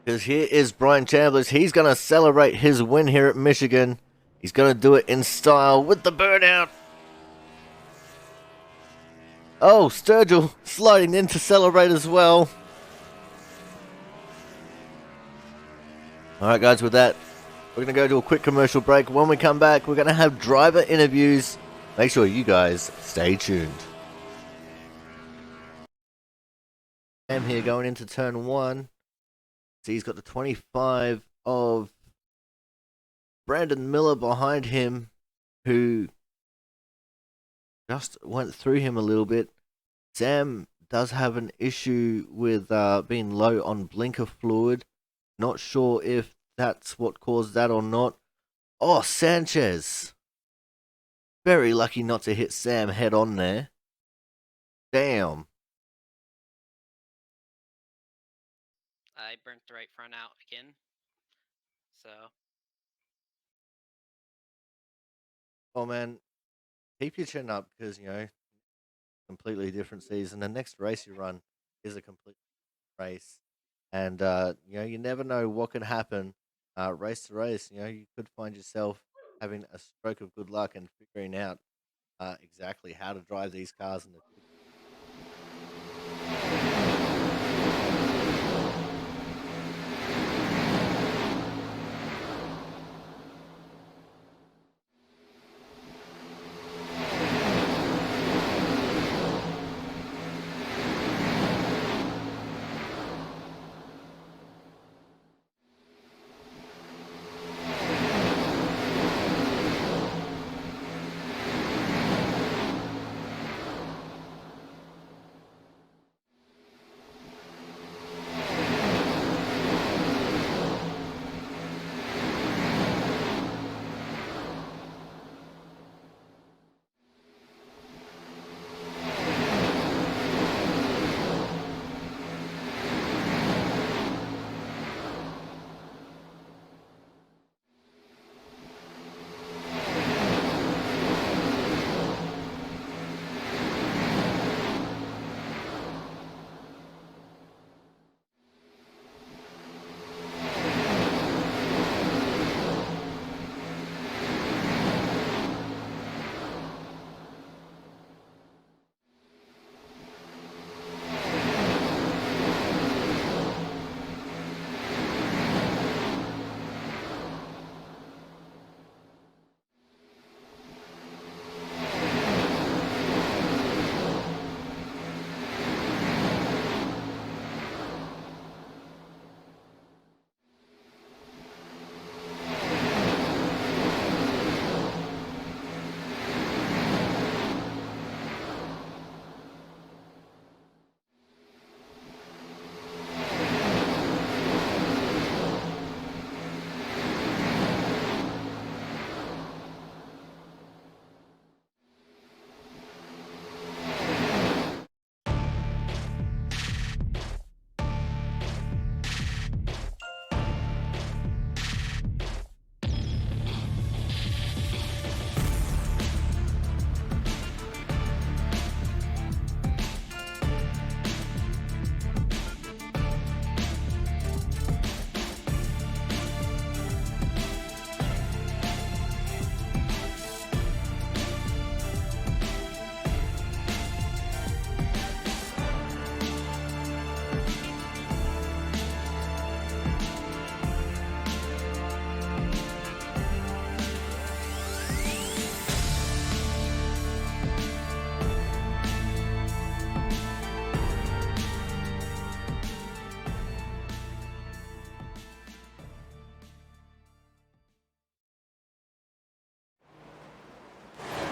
Because here is Brian Chambliss. He's going to celebrate his win here at Michigan. He's going to do it in style with the burnout. Oh, Sturgill sliding in to celebrate as well. Alright guys, with that, we're going to go to a quick commercial break. When we come back, we're going to have driver interviews. Make sure you guys stay tuned. I'm here going into turn 1. See, he's got the 25 of Brandon Miller behind him, who just went through him a little bit. Sam does have an issue with being low on blinker fluid. Not sure if that's what caused that or not. Oh, Sanchez. Very lucky not to hit Sam head on there. Damn. I burnt the right front out again. So. Oh man, keep your chin up because, completely different season. The next race you run is a complete race. And, you never know what can happen race to race. You could find yourself having a stroke of good luck and figuring out exactly how to drive these cars in the future.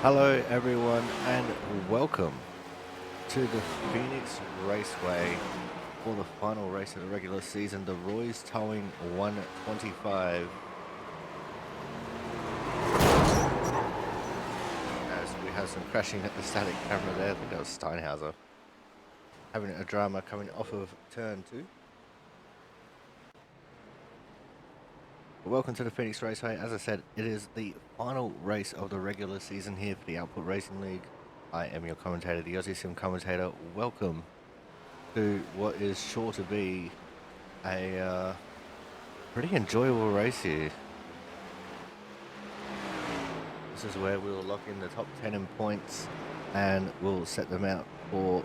Hello, everyone, and welcome to the Phoenix Raceway for the final race of the regular season, the Roy's Towing 125. As we have some crashing at the static camera there, I think that was Steinhauser. Having a drama coming off of turn 2. Welcome to the Phoenix Raceway. As I said, it is the final race of the regular season here for the Output Racing League. I am your commentator, the Aussie Sim commentator. Welcome to what is sure to be a Pretty enjoyable race here. This is where we'll lock in the top 10 in points and we'll set them out for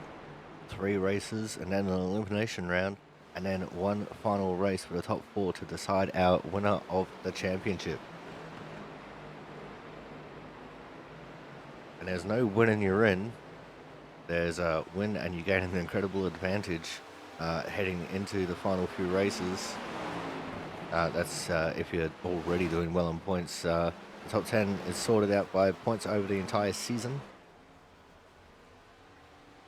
3 races and then an elimination round and then one final race for the top 4 to decide our winner of the championship. And there's no win and you're in. There's a win and you gain an incredible advantage heading into the final few races. That's if you're already doing well in points. The top 10 is sorted out by points over the entire season.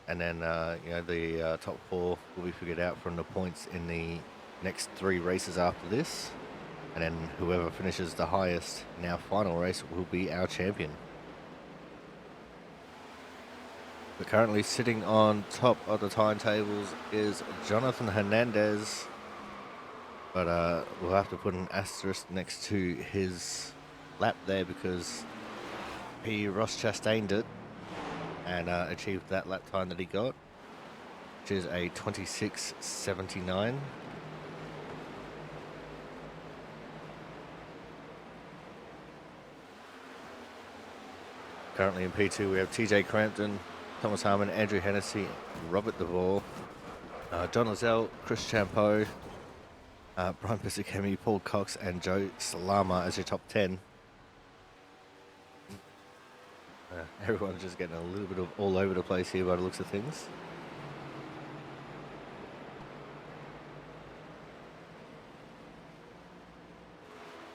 And then, the top 4 will be figured out from the points in the next 3 races after this. And then whoever finishes the highest in our final race will be our champion. But currently sitting on top of the timetables is Jonathan Hernandez. But we'll have to put an asterisk next to his lap there because he Ross Chastained it and achieved that lap time that he got, which is a 26.79. Currently in P2 we have TJ Crampton, Thomas Harmon, Andrew Hennessy, Robert Duvall, John Lozelle, Chris Champeau, Brian Pisacemi, Paul Cox, and Joe Salama as your top 10. Everyone's just getting a little bit of all over the place here by the looks of things.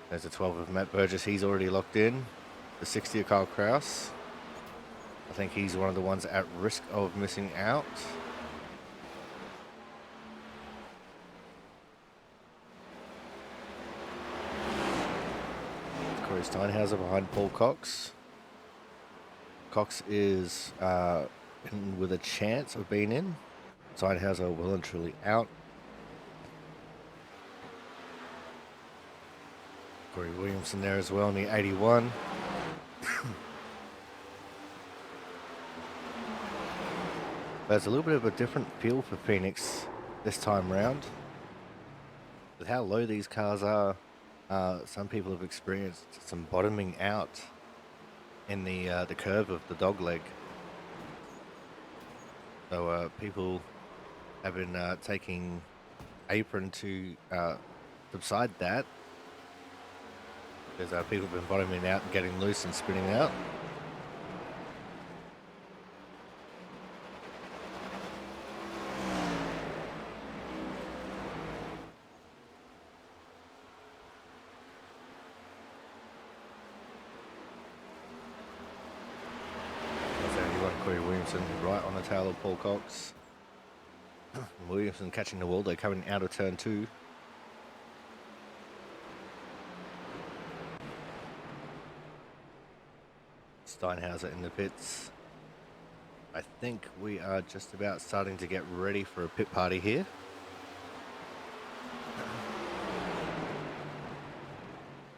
There's a 12 of Matt Burgess. He's already locked in. The 60 of Kyle Kraus. I think he's one of the ones at risk of missing out. Corey Steinhauser behind Paul Cox. Cox is with a chance of being in. Steinhauser well and truly out. Corey Williamson there as well in the 81. There's a little bit of a different feel for Phoenix this time round. With how low these cars are, some people have experienced some bottoming out in the curve of the dog leg. So people have been taking apron to subside that. Because people have been bottoming out and getting loose and spinning out. Corey Williamson right on the tail of Paul Cox. Williamson catching the wall. They're coming out of turn 2. Steinhauser in the pits. I think we are just about starting to get ready for a pit party here.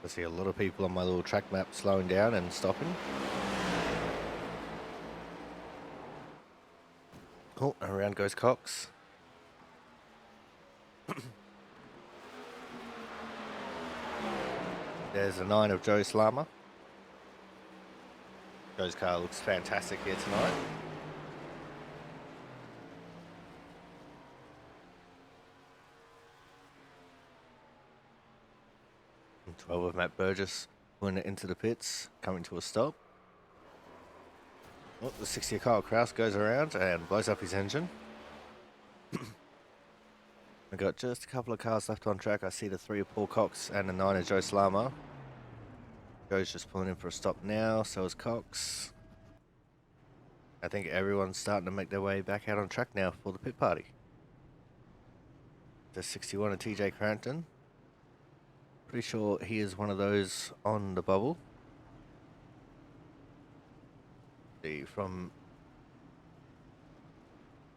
I see a lot of people on my little track map slowing down and stopping. Oh, around goes Cox. There's a 9 of Joe Slama. Joe's car looks fantastic here tonight. And 12 of Matt Burgess pulling it into the pits, coming to a stop. Oh, the 60 of Kyle Kraus goes around and blows up his engine. We've got just a couple of cars left on track. I see the 3 of Paul Cox and the 9 of Joe Slama. Joe's just pulling in for a stop now, so is Cox. I think everyone's starting to make their way back out on track now for the pit party. The 61 of TJ Crampton. Pretty sure he is one of those on the bubble. See, from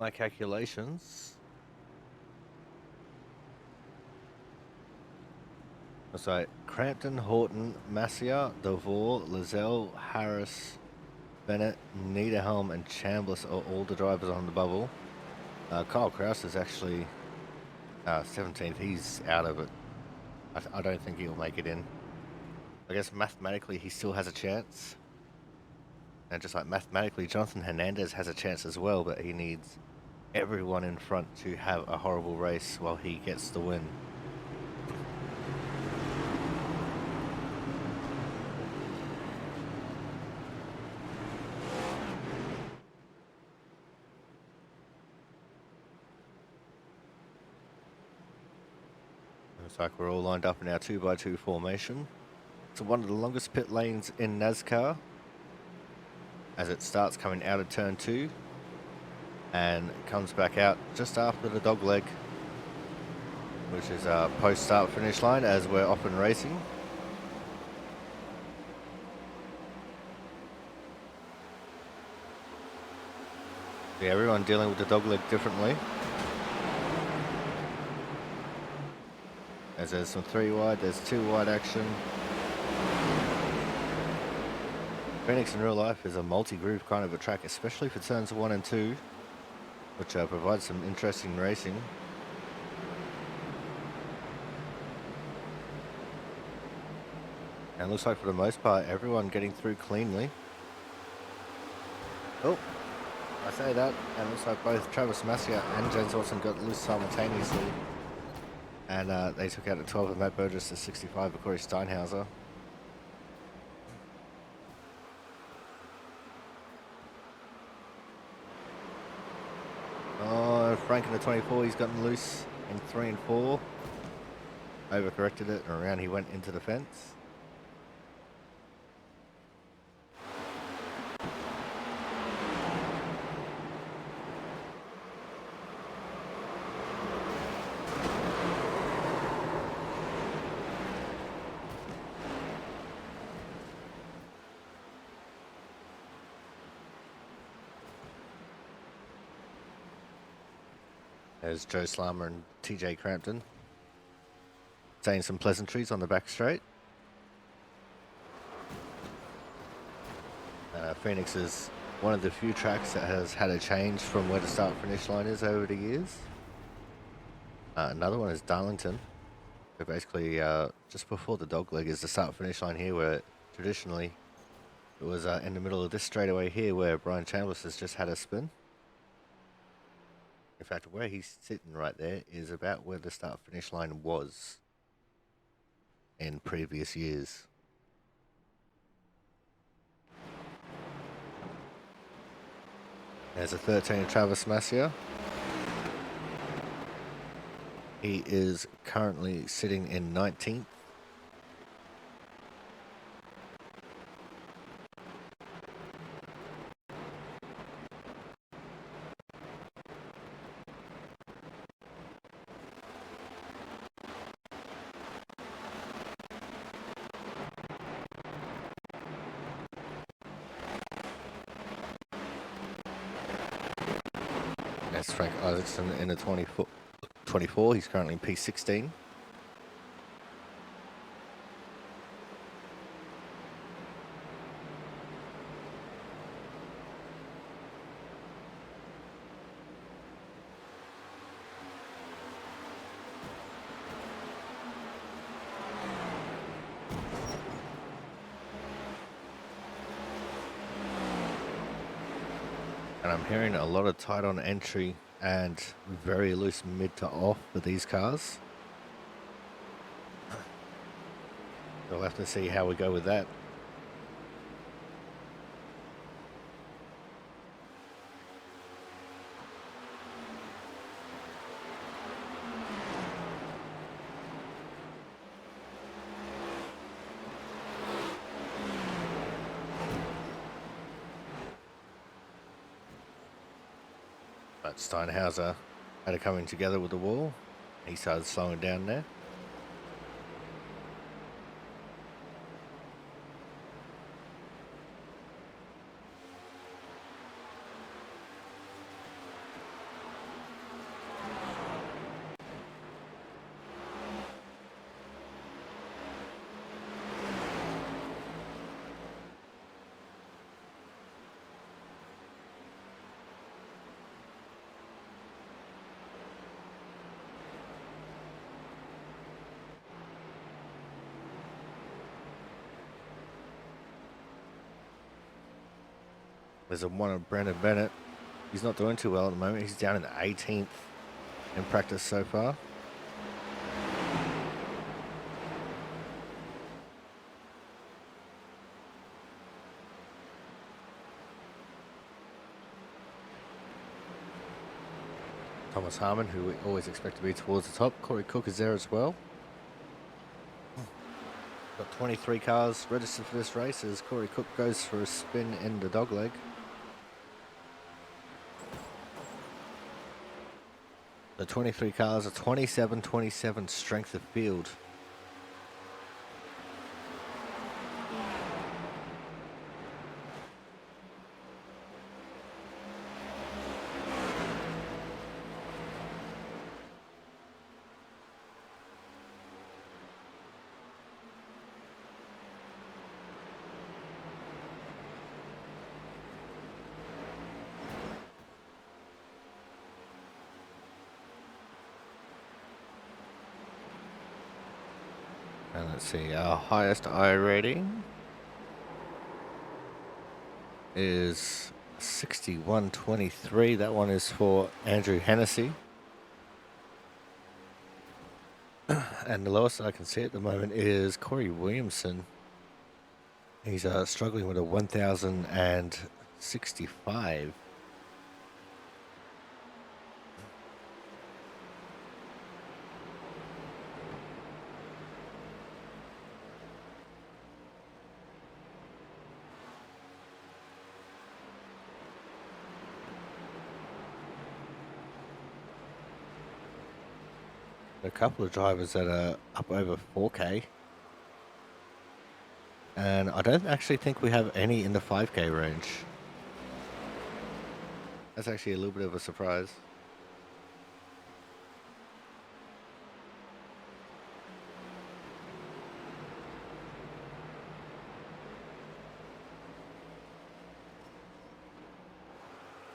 my calculations, so Crampton, Horton, Massier, Devore, Lozelle, Harris, Bennett, Niederhelm, and Chambliss are all the drivers on the bubble. Kyle Kraus is actually 17th. He's out of it. I don't think he'll make it in. I guess mathematically he still has a chance. And just like mathematically, Jonathan Hernandez has a chance as well, but he needs everyone in front to have a horrible race while he gets the win. Looks like we're all lined up in our 2x2 formation. It's one of the longest pit lanes in NASCAR as it starts coming out of turn 2 and comes back out just after the dog leg, which is a post-start finish line as we're off and racing. Yeah, everyone dealing with the dog leg differently. As there's some 3 wide, there's 2 wide action. Phoenix in real life is a multi-groove kind of a track, especially for turns 1 and 2, which provides some interesting racing. And it looks like for the most part, everyone getting through cleanly. Oh, I say that, and it looks like both Travis Massia and James Watson got loose simultaneously. And they took out the 12 of Matt Burgess, the 65 of Corey Steinhauser. Oh, Frank in the 24, he's gotten loose in 3 and 4. Overcorrected it, and around he went into the fence. There's Joe Slammer and TJ Crampton saying some pleasantries on the back straight. Phoenix is one of the few tracks that has had a change from where the start finish line is over the years. Another one is Darlington. So basically, just before the dog leg is the start finish line here, where traditionally it was in the middle of this straightaway here where Brian Chambliss has just had a spin. In fact, where he's sitting right there is about where the start finish line was in previous years. There's a 13 of Travis Massia. He is currently sitting in 19th. That's Frank Isaacson in the 24. He's currently in P16. And I'm hearing a lot of tight on entry and very loose mid to off for these cars. We'll have to see how we go with that. But Steinhauser had it coming together with the wall. He started slowing down there. There's a one of Brandon Bennett. He's not doing too well at the moment. He's down in the 18th in practice so far. Thomas Harmon, who we always expect to be towards the top. Corey Cook is there as well. Got 23 cars registered for this race as Corey Cook goes for a spin in the dogleg. The 23 cars are 27-27 strength of field. And let's see, our highest I rating is 61.23. That one is for Andrew Hennessy. And the lowest I can see at the moment is Corey Williamson. He's struggling with a 1,065. A couple of drivers that are up over 4K. And I don't actually think we have any in the 5K range. That's actually a little bit of a surprise.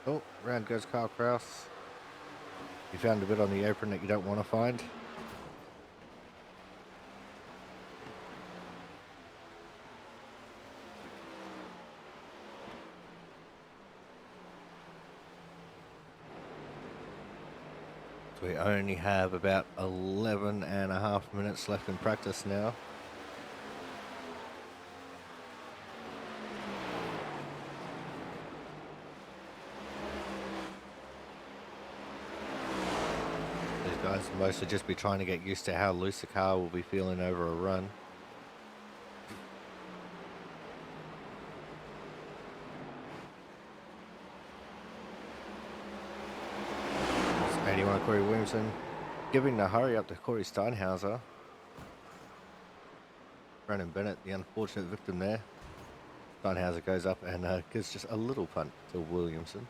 Oh, round goes Carl Kraus. You found a bit on the apron that you don't want to find. So we only have about 11 and a half minutes left in practice now. These guys will mostly just be trying to get used to how loose the car will be feeling over a run. 81 Corey Williamson, giving the hurry up to Corey Steinhauser. Brandon Bennett, the unfortunate victim there. Steinhauser goes up and gives just a little punt to Williamson.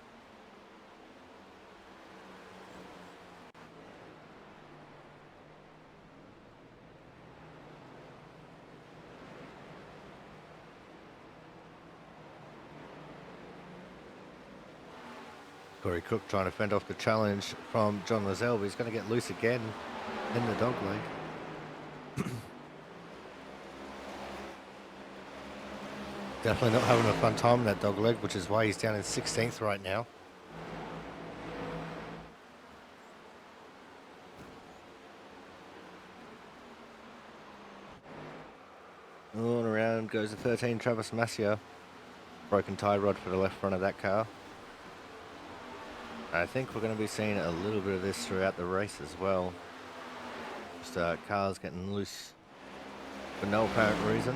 Corey Cook trying to fend off the challenge from John Lozelle, but he's going to get loose again in the dogleg. Definitely not having a fun time in that dogleg, which is why he's down in 16th right now. On around goes the 13 Travis Massia. Broken tie rod for the left front of that car. I think we're going to be seeing a little bit of this throughout the race as well. Just cars getting loose for no apparent reason.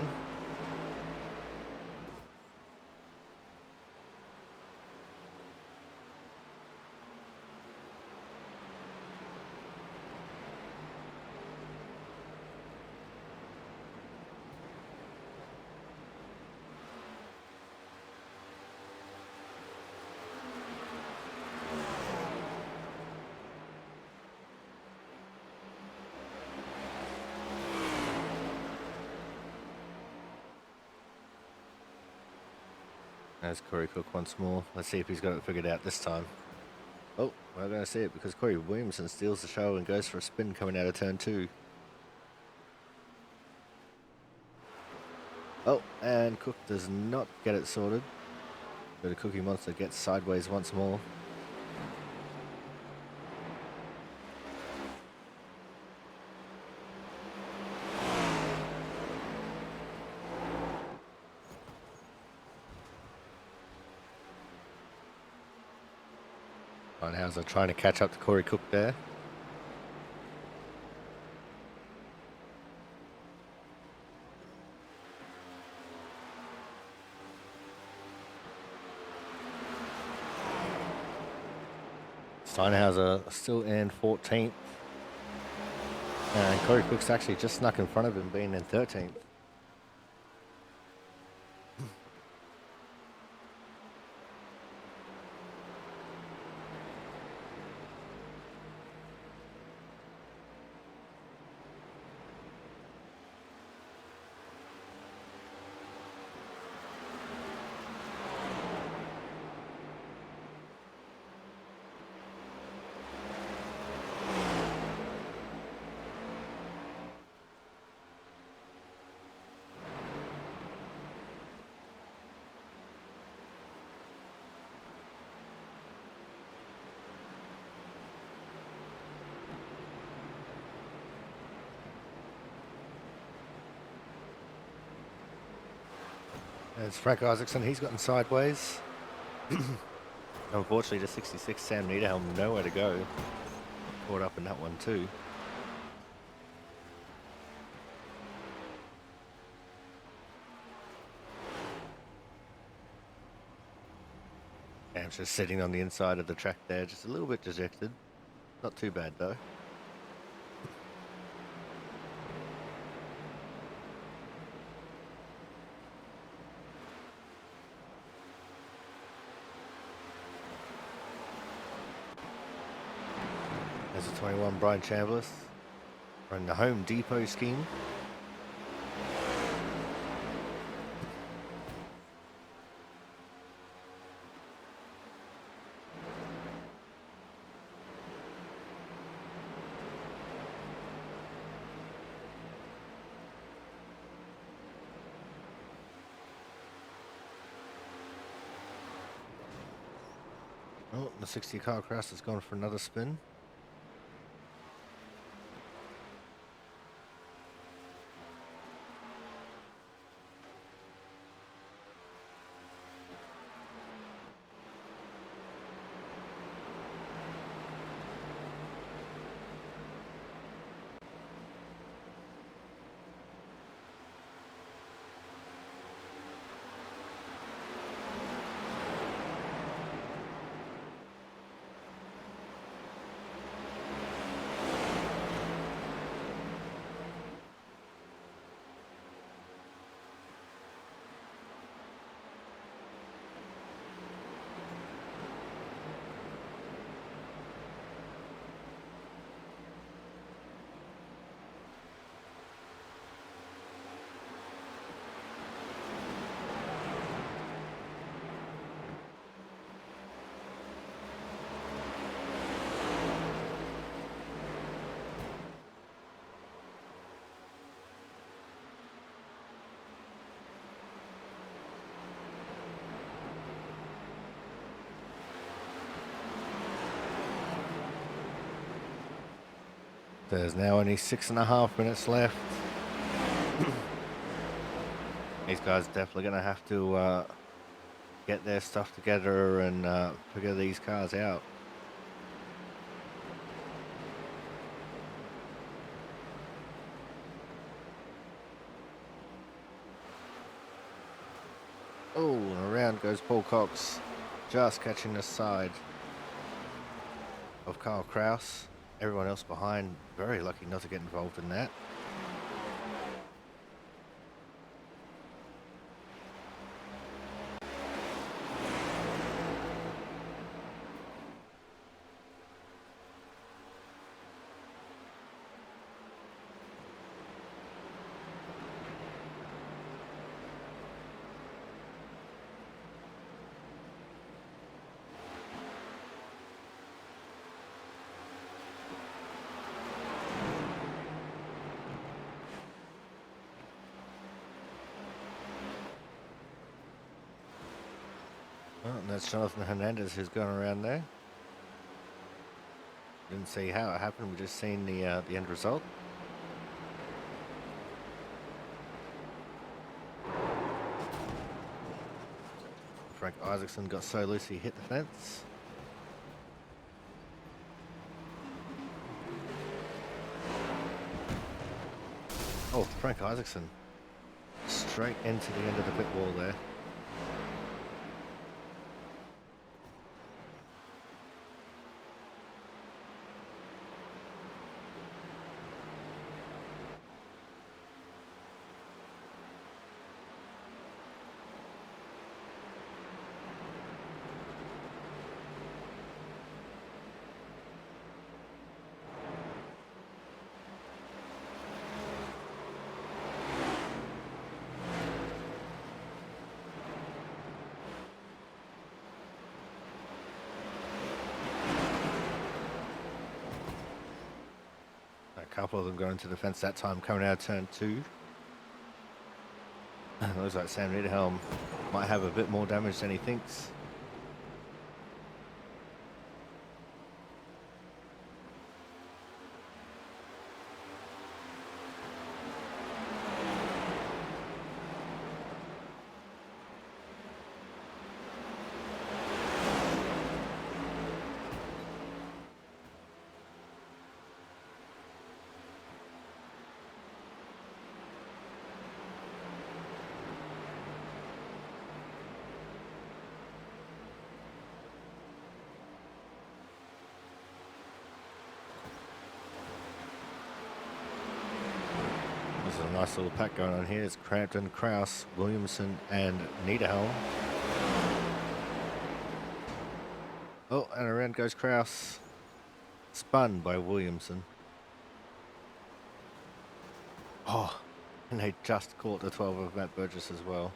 There's Corey Cook once more. Let's see if he's got it figured out this time. Oh, we're not going to see it because Corey Williamson steals the show and goes for a spin coming out of turn 2. Oh, and Cook does not get it sorted. But the Cookie Monster gets sideways once more. How's trying to catch up to Corey Cook there. Steinhauser still in 14th. And Corey Cook's actually just snuck in front of him, being in 13th. It's Frank Isaacson, he's gotten sideways. Unfortunately, the 66 Sam Niederhelm, nowhere to go. Caught up in that one too. Sam's just sitting on the inside of the track there, just a little bit dejected. Not too bad though. There's a 21 Brian Chambliss running the Home Depot scheme. Oh, the 60 car cross has gone for another spin. There's now only 6.5 minutes left. These guys definitely going to have to get their stuff together and figure these cars out. Oh, and around goes Paul Cox, just catching the side of Carl Kraus. Everyone else behind, very lucky not to get involved in that. That's Jonathan Hernandez who's gone around there. Didn't see how it happened. We just seen the end result. Frank Isaacson got so loose he hit the fence. Oh, Frank Isaacson straight into the end of the pit wall there. A couple of them going to the fence that time, coming out of turn 2. Looks like Sam Niederhelm might have a bit more damage than he thinks. There's a nice little pack going on here. It's Crampton, Kraus, Williamson, and Niederhelm. Oh, and around goes Kraus. Spun by Williamson. Oh, and they just caught the 12 of Matt Burgess as well.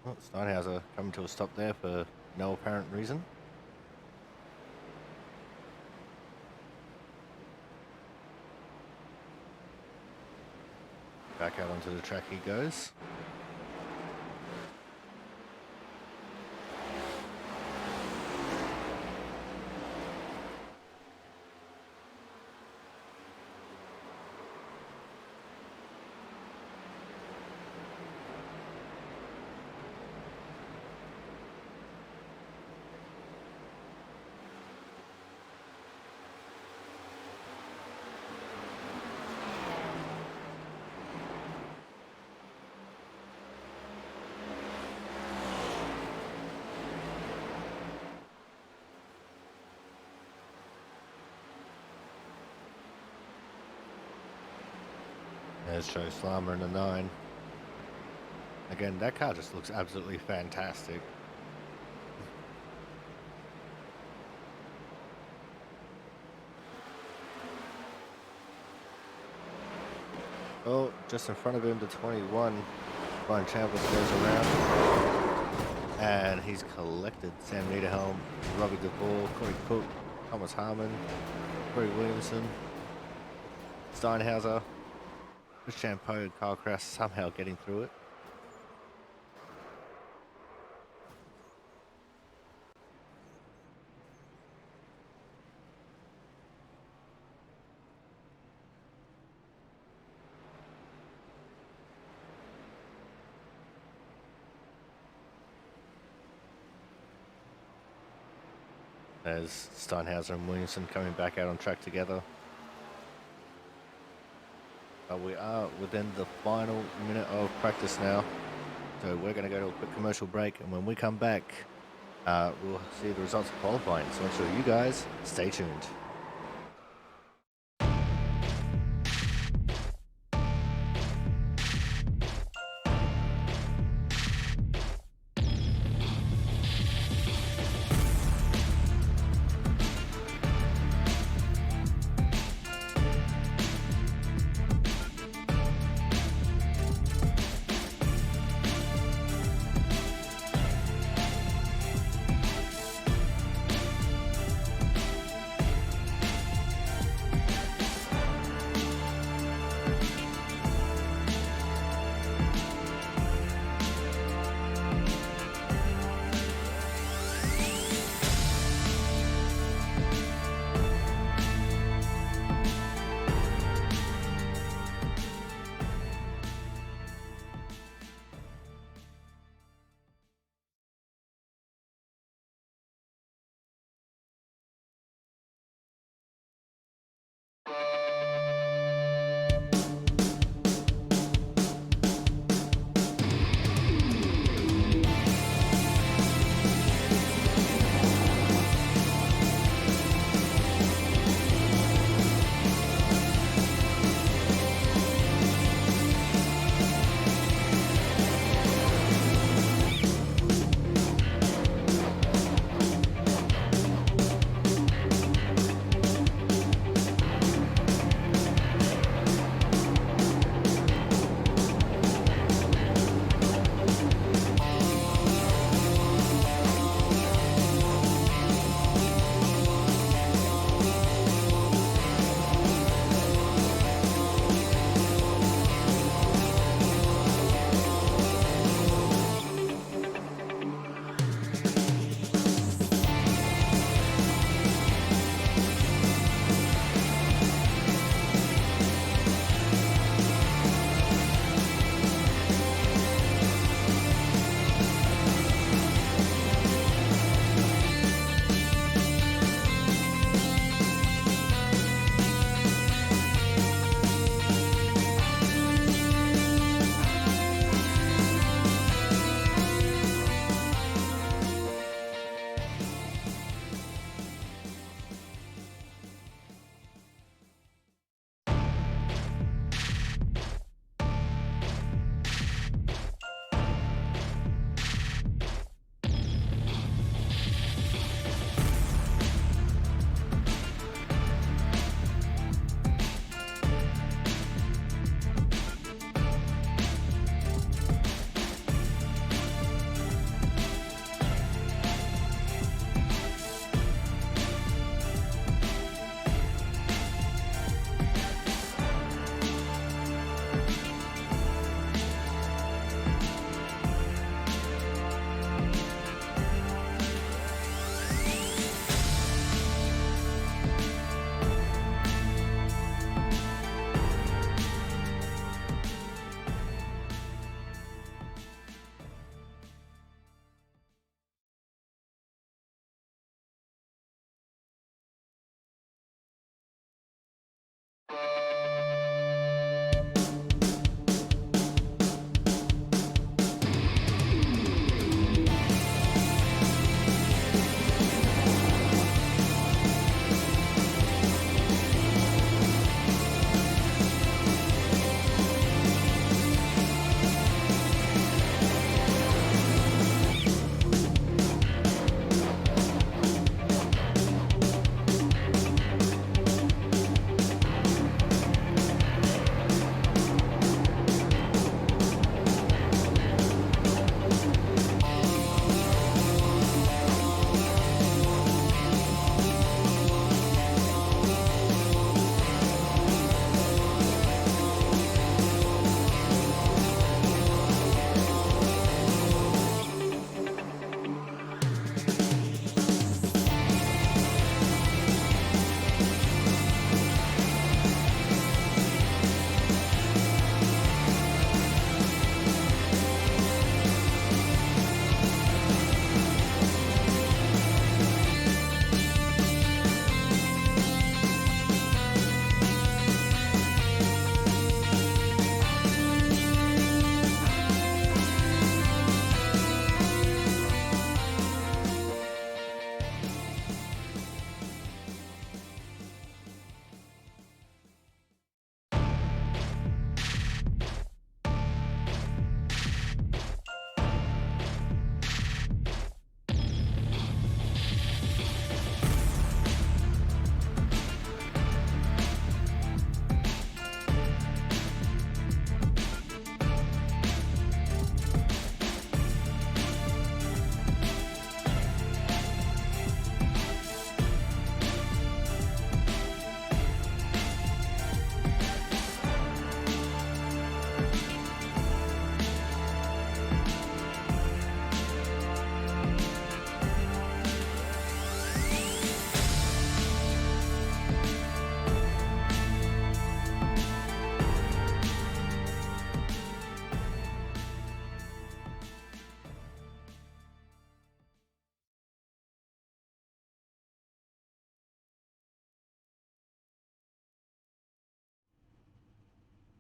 Oh, Steinhauser coming to a stop there for no apparent reason. Back out onto the track he goes. There's Joe Slammer in the 9. Again, that car just looks absolutely fantastic. Oh, just in front of him, the 21. Brian Chambers goes around. And he's collected Sam Niederhelm, Robbie DeVore, Corey Cook, Thomas Harmon, Corey Williamson, Steinhauser, Christian Poe and Kyle Kraus somehow getting through it. There's Steinhauser and Williamson coming back out on track together. We are within the final minute of practice now. So we're going to go to a quick commercial break, and when we come back, we'll see the results of qualifying. So make sure you guys stay tuned.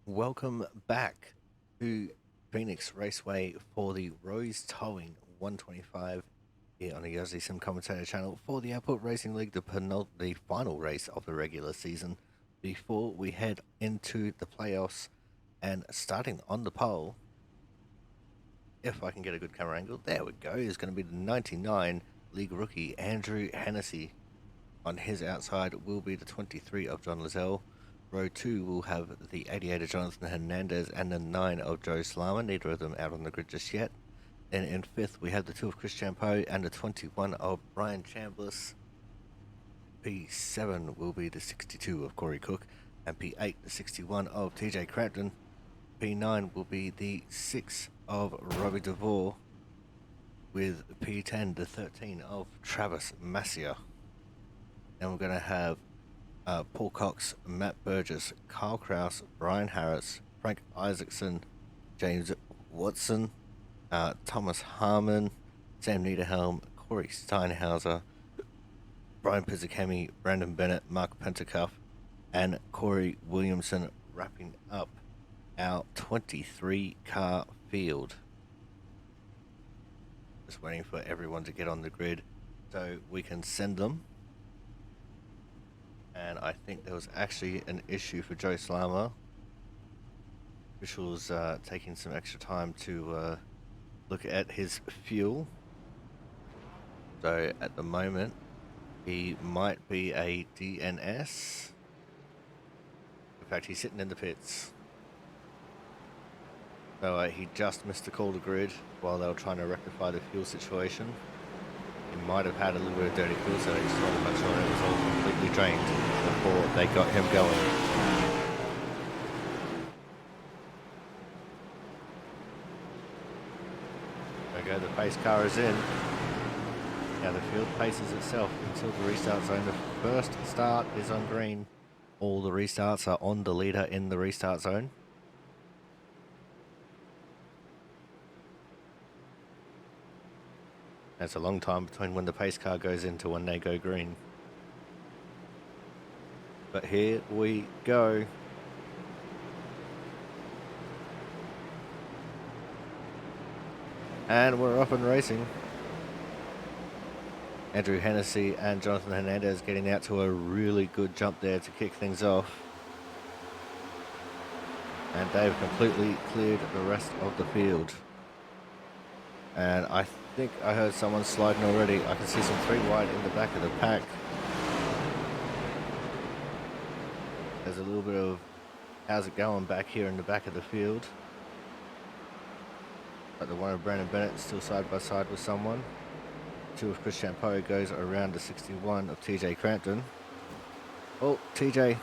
Welcome back to Phoenix Raceway for the Rose Towing 125 here on the Aussie Sim Commentator channel for the Airport Racing League, the final race of the regular season. Before we head into the playoffs and starting on the pole, if I can get a good camera angle, there we go, is going to be the 99 league rookie Andrew Hennessy. On his outside will be the 23 of John Lizelle. Row 2 will have the 88 of Jonathan Hernandez and the 9 of Joe Slama, neither of them out on the grid just yet. Then in 5th we have the 2 of Chris Champeau and the 21 of Brian Chambliss. P7 will be the 62 of Corey Cook, and P8 the 61 of TJ Crampton. P9 will be the 6 of Robbie DeVore, with P10 the 13 of Travis Massier. And we're going to have Paul Cox, Matt Burgess, Kyle Kraus, Brian Harris, Frank Isaacson, James Watson, Thomas Harmon, Sam Niederhelm, Corey Steinhauser, Brian Pizzicami, Brandon Bennett, Mark Pentacuff, and Corey Williamson, wrapping up our 23 car field. Just waiting for everyone to get on the grid so we can send them. And I think there was actually an issue for Joe Slama. Officials taking some extra time to look at his fuel. So at the moment, he might be a DNS. In fact, he's sitting in the pits. So he just missed the call to grid while they were trying to rectify the fuel situation. He might have had a little bit of dirty fuel, so they just wanted to make sure it was all completely drained before they got him going. Okay, the pace car is in. Now the field paces itself until the restart zone. The first start is on green. All the restarts are on the leader in the restart zone. That's a long time between when the pace car goes into when they go green. But here we go. And we're off and racing. Andrew Hennessy and Jonathan Hernandez getting out to a really good jump there to kick things off. And they've completely cleared the rest of the field. And I think I heard someone sliding already. I can see some 3 wide in the back of the pack. There's a little bit of how's it going back here in the back of the field. But the one of Brandon Bennett still side by side with someone. 2 of Chris Champeau goes around the 61 of TJ Crampton. Oh, TJ.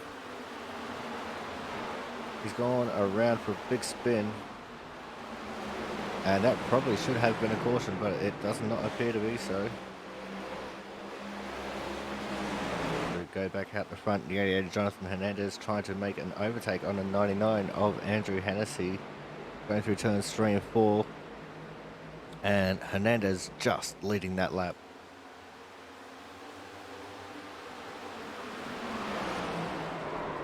He's gone around for a big spin. And that probably should have been a caution, but it does not appear to be so. So go back out the front. The 88 Jonathan Hernandez trying to make an overtake on the 99 of Andrew Hennessy. Going through turns 3 and 4. And Hernandez just leading that lap.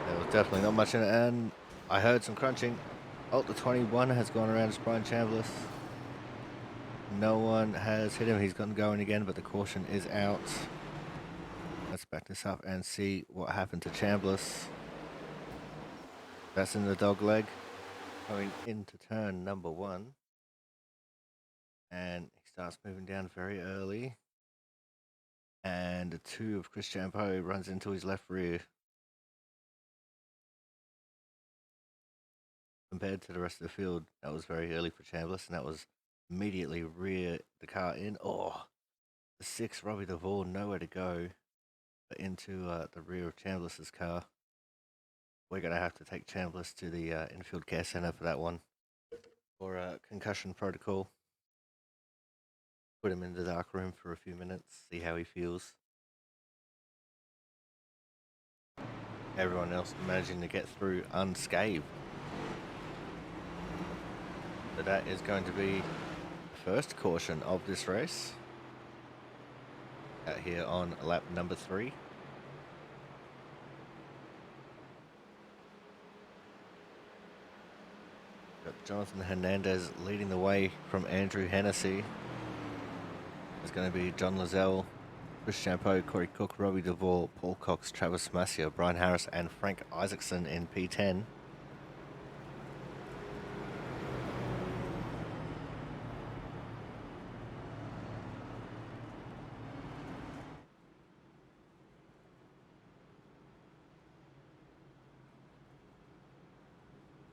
There was definitely not much in it, and I heard some crunching. Oh, the 21 has gone around as Brian Chambliss. No one has hit him. He's gotten going again, but the caution is out. Let's back this up and see what happened to Chambliss. That's in the dog leg. Going into turn number 1. And he starts moving down very early. And the 2 of Chris Champeau runs into his left rear. Compared to the rest of the field, that was very early for Chambliss, and that was immediately rear the car in. Oh, the 6 Robbie DeVore, nowhere to go, but into the rear of Chambliss's car. We're going to have to take Chambliss to the infield care center for that one, for a concussion protocol. Put him in the dark room for a few minutes, see how he feels. Everyone else managing to get through unscathed. So that is going to be the first caution of this race. Out here on lap number 3. Jonathan Hernandez leading the way from Andrew Hennessy. There's going to be John Lizelle, Chris Champeau, Corey Cook, Robbie DeVore, Paul Cox, Travis Massia, Brian Harris, and Frank Isaacson in P10.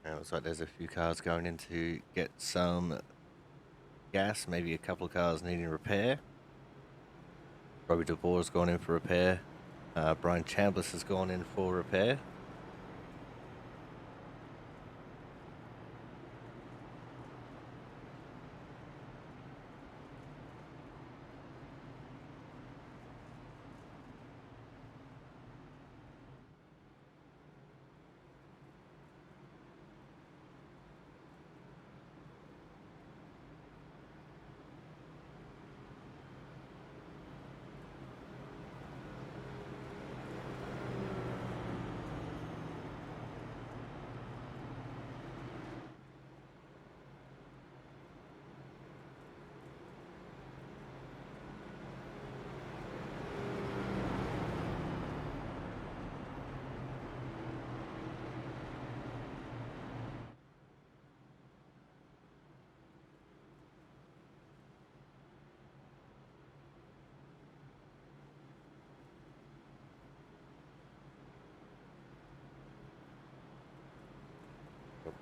And it looks like there's a few cars going in to get some gas, maybe a couple of cars needing repair. Robbie DeVore has gone in for repair. Brian Chambliss has gone in for repair.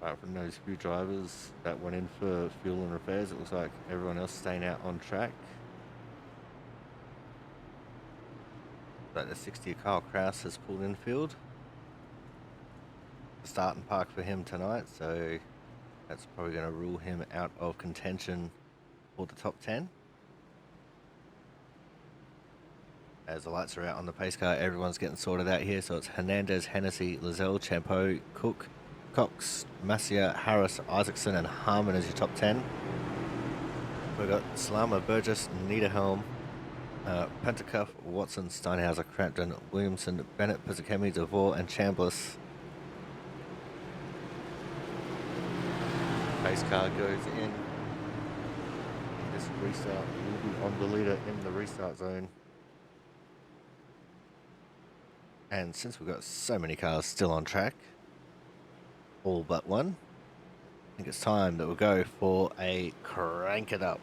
Apart from those few drivers that went in for fuel and repairs, it looks like everyone else staying out on track. But the 60 Kyle Kraus has pulled in field. The starting park for him tonight, so that's probably going to rule him out of contention for the top 10. As the lights are out on the pace car, everyone's getting sorted out here. So it's Hernandez, Hennessy, Lizelle, Champeau, Cook, Cox, Massia, Harris, Isaacson, and Harmon as your top 10. We've got Salama, Burgess, Niederhelm, Pentacuff, Watson, Steinhauser, Crampton, Williamson, Bennett, Pizzakemi, DeVore, and Chambliss. Pace car goes in. This restart will be on the leader in the restart zone. And since we've got so many cars still on track, all but one, I think it's time that we'll go for a crank it up.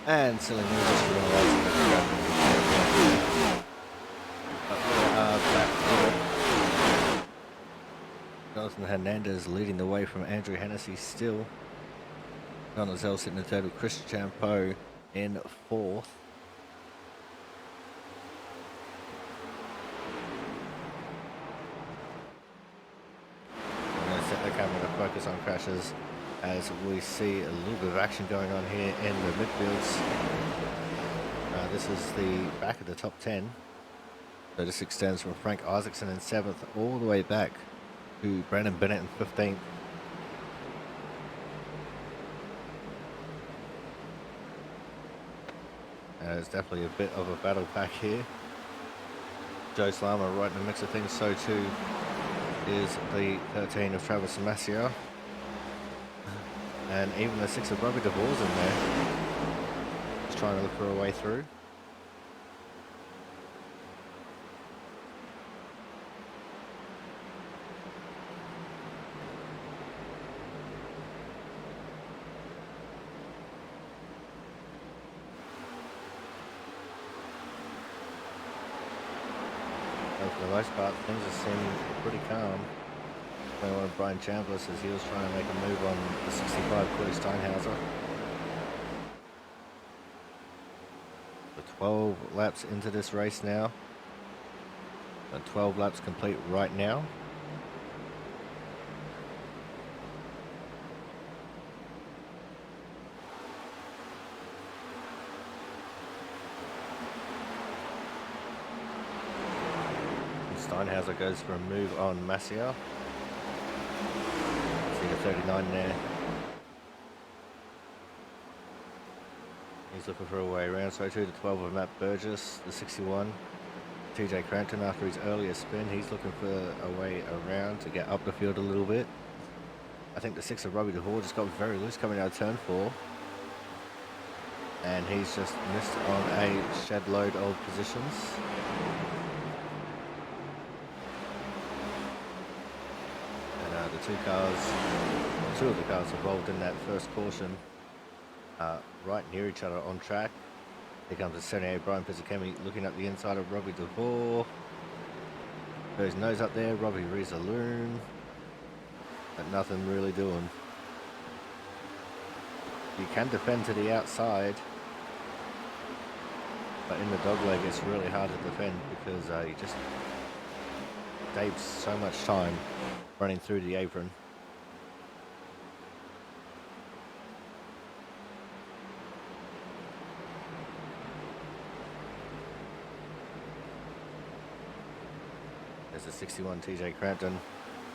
And silly news just realising that back. Jonathan Hernandez leading the way from Andrew Hennessy still. John Lizelle sitting in third with Chris Champeau in fourth. I'm going to set the camera to focus on crashes as we see a little bit of action going on here in the midfields. This is the back of the top 10. So this extends from Frank Isaacson in 7th all the way back to Brandon Bennett in 15th. There's definitely a bit of a battle pack here. Joe Slama right in the mix of things. So too is the 13 of Travis Masia. And even the 6 of Robbie DeVore's in there. Just trying to look for a way through. And for the most part, things are seeming pretty calm. One of Brian Chandler says he was trying to make a move on the 65 Corey Steinhauser. The 12 laps into this race now. And 12 laps complete right now. Steinhauser goes for a move on Masia. See the 39 there. He's looking for a way around. So too the 12 of Matt Burgess, the 61. TJ Crampton after his earlier spin, he's looking for a way around to get up the field a little bit. I think the 6 of Robbie DeVore just got very loose coming out of turn 4. And he's just missed on a shed load of positions. And the two of the cars involved in that first caution right near each other on track. Here comes the 78 Brian Pizzakemi looking up the inside of Robbie DeVore. Got his nose up there, Robbie Rizaloon. But nothing really doing. You can defend to the outside. But in the dogleg it's really hard to defend because you just saves so much time running through the apron. There's a 61 TJ Crampton.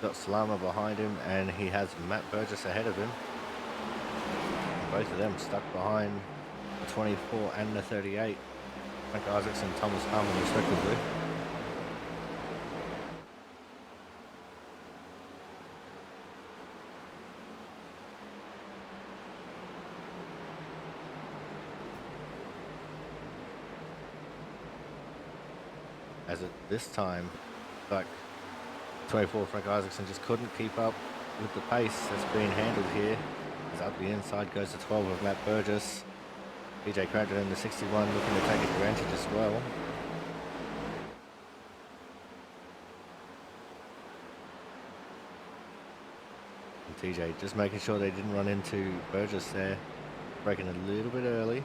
Got Slama behind him and he has Matt Burgess ahead of him. And both of them stuck behind the 24 and the 38. Frank Isaacs and Thomas Harmon respectively. As at this time, like 24 Frank Isaacson just couldn't keep up with the pace that's being handled here. As up the inside goes the 12 of Matt Burgess. TJ Crampton in the 61 looking to take advantage as well. And TJ just making sure they didn't run into Burgess there. Breaking a little bit early.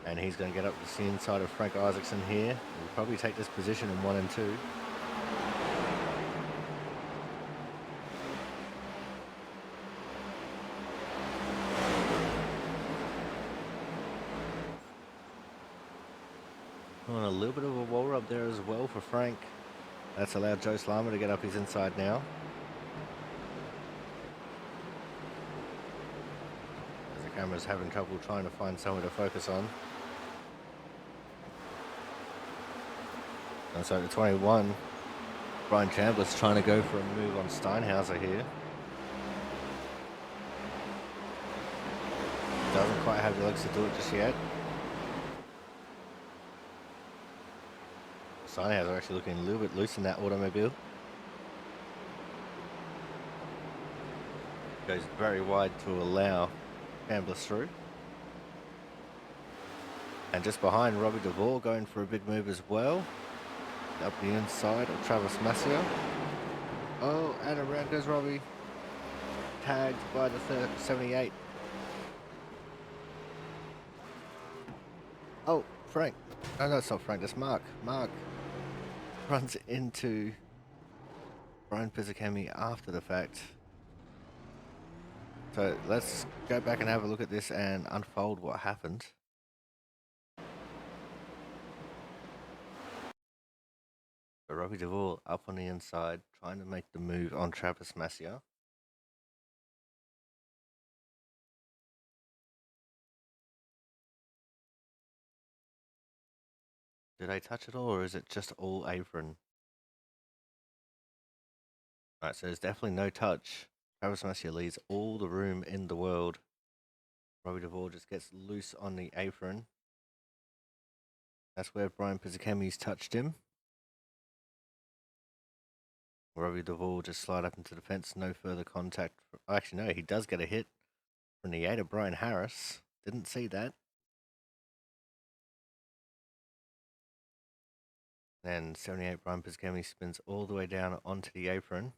And he's going to get up to the inside of Frank Isaacson here. He'll probably take this position in 1 and 2. On a little bit of a wall rub there as well for Frank. That's allowed Joe Slama to get up his inside now. As the camera's having trouble trying to find somewhere to focus on. And so the 21, Brian Chandler's trying to go for a move on Steinhauser here. Doesn't quite have the legs to do it just yet. Steinhauser actually looking a little bit loose in that automobile. Goes very wide to allow Chandler through. And just behind Robbie DeVore going for a big move as well. Up the inside of Travis Masia. Oh, and around goes Robbie. Tagged by the 78. Oh, Frank. Oh, no, it's not Frank. That's Mark. Mark runs into Brian Pizzakemi after the fact. So let's go back and have a look at this and unfold what happened. Robbie DeVore up on the inside, trying to make the move on Travis Masia. Did I touch it all, or is it just all apron? All right, so there's definitely no touch. Travis Massier leaves all the room in the world. Robbie Duvall just gets loose on the apron. That's where Brian Pizzicami's touched him. Robbie Duvall just slide up into the fence, no further contact. Actually, no, he does get a hit from the 8 of Brian Harris. Didn't see that. Then 78 Brian Pizzicami spins all the way down onto the apron.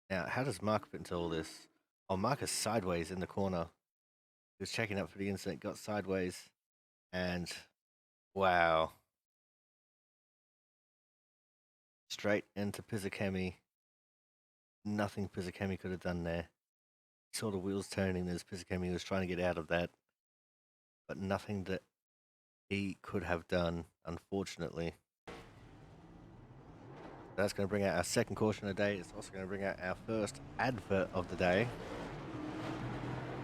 Now, how does Mark fit into all this? Oh, Mark is sideways in the corner. He was checking up for the incident, got sideways, and wow. Straight into Pizzicami. Nothing Pizzicami could have done there. He saw the wheels turning as Pizzicami was trying to get out of that, but nothing that he could have done, unfortunately. That's going to bring out our second caution of the day. It's also going to bring out our first advert of the day.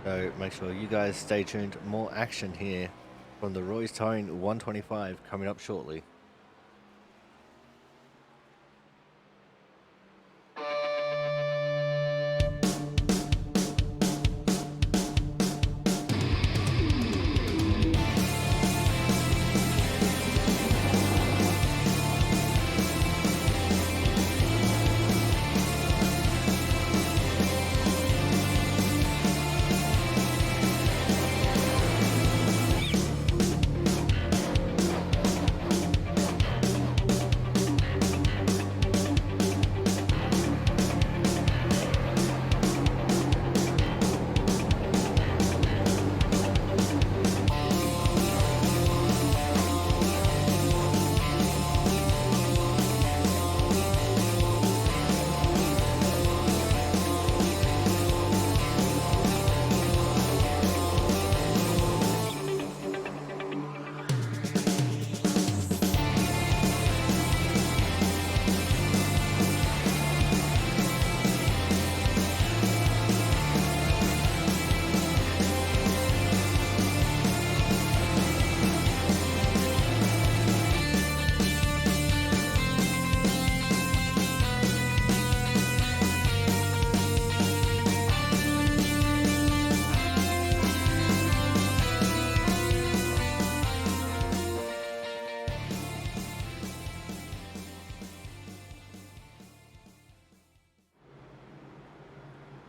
So make sure you guys stay tuned. More action here from the Roy's Towing 125 coming up shortly.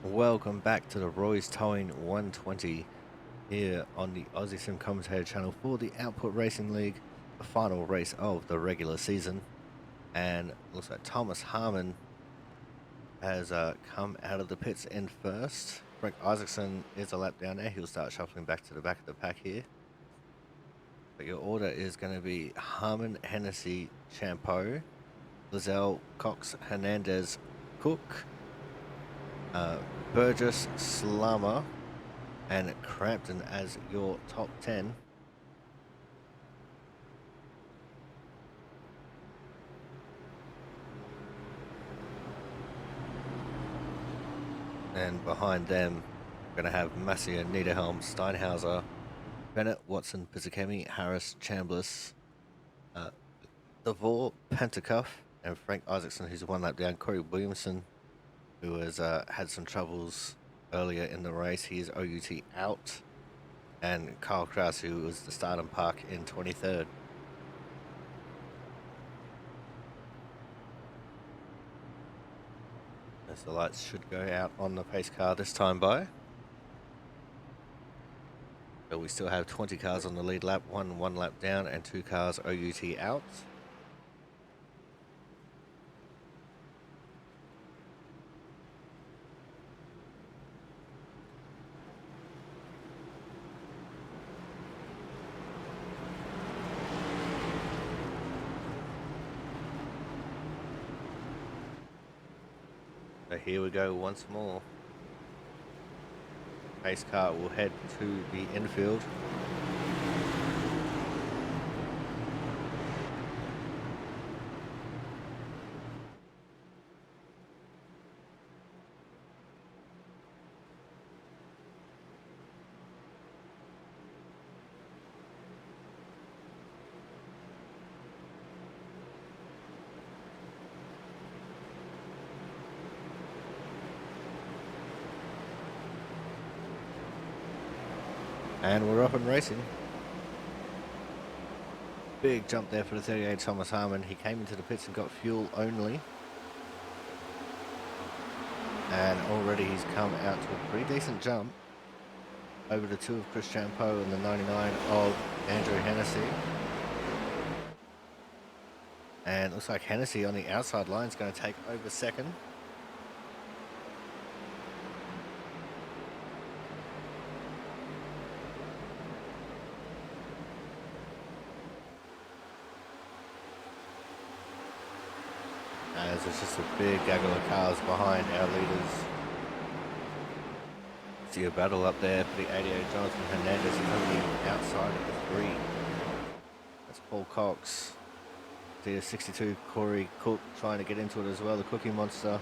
Welcome back to the Roy's Towing 120 here on the Aussie Sim Commentator channel for the Output Racing League, the final race of the regular season. And looks like Thomas Harmon has come out of the pits in first. Frank Isaacson is a lap down there. He'll start shuffling back to the back of the pack here. But your order is going to be Harmon, Hennessy, Champeau, Lizelle, Cox, Hernandez, Cook, Burgess, Slammer, and Crampton as your top 10. And behind them, we're going to have Massier, Niederhelm, Steinhauser, Bennett, Watson, Pizzicami, Harris, Chambliss, Devore, Pentacuff, and Frank Isaacson, who's one lap down. Corey Williamson, who has had some troubles earlier in the race. He is OUT out. And Kyle Kraus, who was the start and park in 23rd. As the lights should go out on the pace car this time by. But we still have 20 cars on the lead lap, one lap down, and 2 cars OUT out. So here we go once more. Pace car will head to the infield. And we're off and racing. Big jump there for the 38 Thomas Harmon. He came into the pits and got fuel only. And already he's come out to a pretty decent jump over the 2 of Chris Champeau and the 99 of Andrew Hennessy. And it looks like Hennessy on the outside line is going to take over second. As there's just a big gaggle of cars behind our leaders. See a battle up there for the 88 Jonathan Hernandez is on the outside of the 3. That's Paul Cox. See the 62 Corey Cook trying to get into it as well, the Cookie Monster.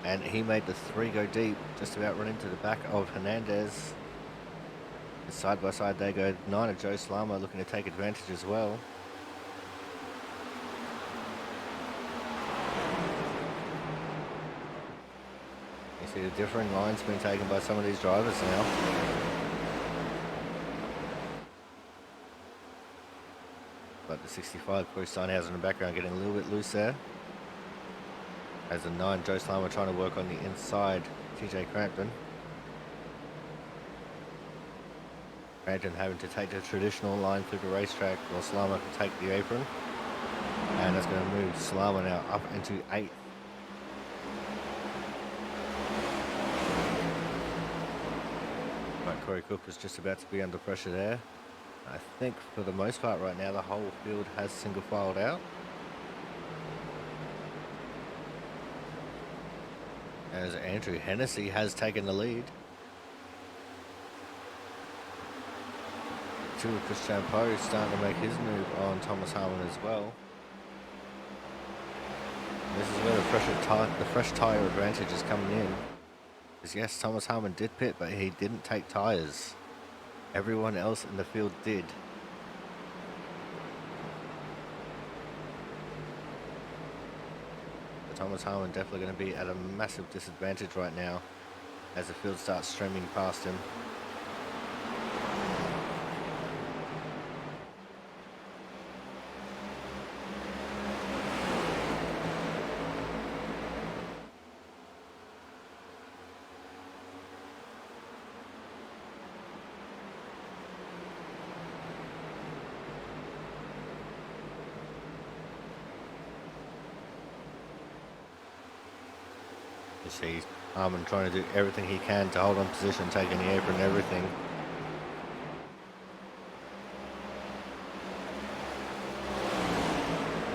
And he made the 3 go deep, just about running to the back of Hernandez. And side by side they go. 9 of Joe Slama looking to take advantage as well. You see the differing lines being taken by some of these drivers now. But the 65 Corey Steinhauser in the background getting a little bit loose there. As the 9 Joe Slama trying to work on the inside TJ Crampton. Crampton having to take the traditional line through the racetrack while Slama can take the apron. And that's going to move Slama now up into 8th. But Corey Cook was just about to be under pressure there. I think for the most part right now the whole field has single filed out. As Andrew Hennessy has taken the lead. 2 of Chris Champeau starting to make his move on Thomas Harmon as well. And this is where the fresh tyre advantage is coming in. Because yes, Thomas Harmon did pit, but he didn't take tyres. Everyone else in the field did. But Thomas Harmon definitely going to be at a massive disadvantage right now as the field starts streaming past him. You see Harmon trying to do everything he can to hold on position, taking the apron and everything.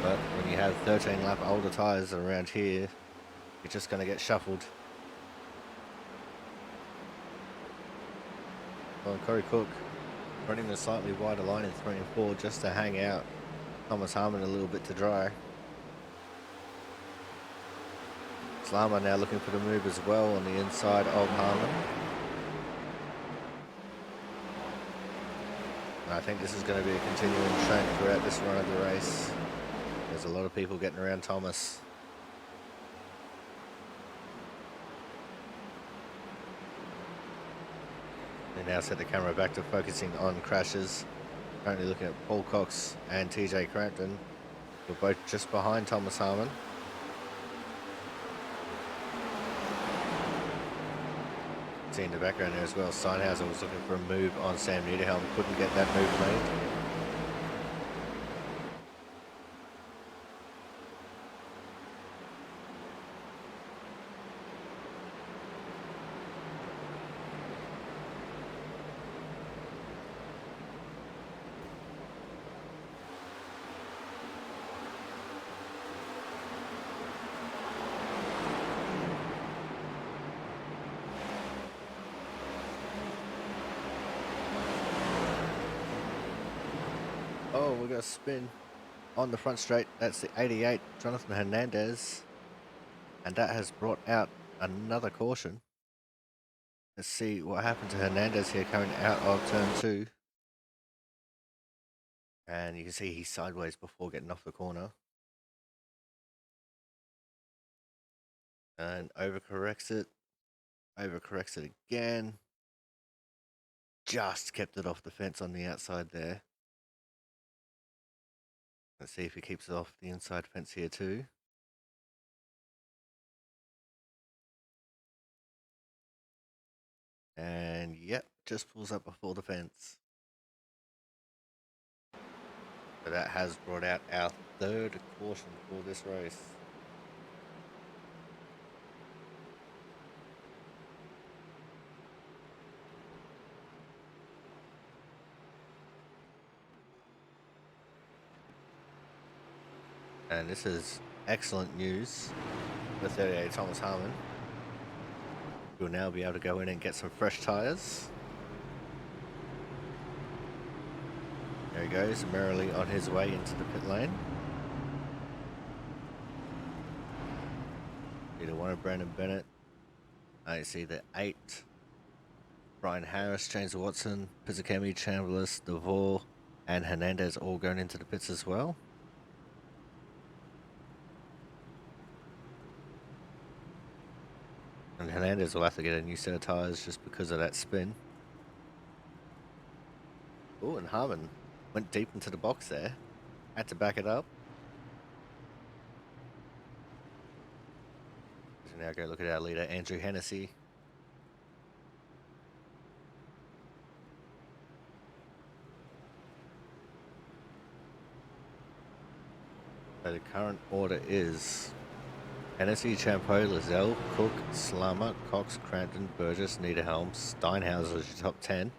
But when you have 13 lap older tyres around here, you're just going to get shuffled. Well, Corey Cook running a slightly wider line in 3 and 4 just to hang out Thomas Harmon a little bit to dry. Slama now looking for the move as well on the inside of Harmon. And I think this is going to be a continuing trend throughout this run of the race. There's a lot of people getting around Thomas. They now set the camera back to focusing on crashes. Currently looking at Paul Cox and TJ Crampton. We're both just behind Thomas Harmon. See in the background there as well, Steinhauser was looking for a move on Sam Niederhelm, couldn't get that move made. Oh, we got a spin on the front straight. That's the 88, Jonathan Hernandez. And that has brought out another caution. Let's see what happened to Hernandez here coming out of turn 2. And you can see he's sideways before getting off the corner. And overcorrects it again. just kept it off the fence on the outside there. Let's see if he keeps it off the inside fence here too. And yep, just pulls up before the fence. So that has brought out our third caution for this race. And this is excellent news for 38 Thomas Harmon. He'll now be able to go in and get some fresh tyres. There he goes, merrily on his way into the pit lane. Either one of Brandon Bennett. I see the 8. Brian Harris, James Watson, Pizzakemi, Chambliss, DeVore, and Hernandez all going into the pits as well. And Hernandez will have to get a new set of tyres just because of that spin. Oh, and Harmon went deep into the box there. Had to back it up. So now go look at our leader, Andrew Hennessy. So the current order is Hennessy, Champeau, Lizelle, Cook, Slammer, Cox, Crampton, Burgess, Niederhelm, Steinhauser is your top 10.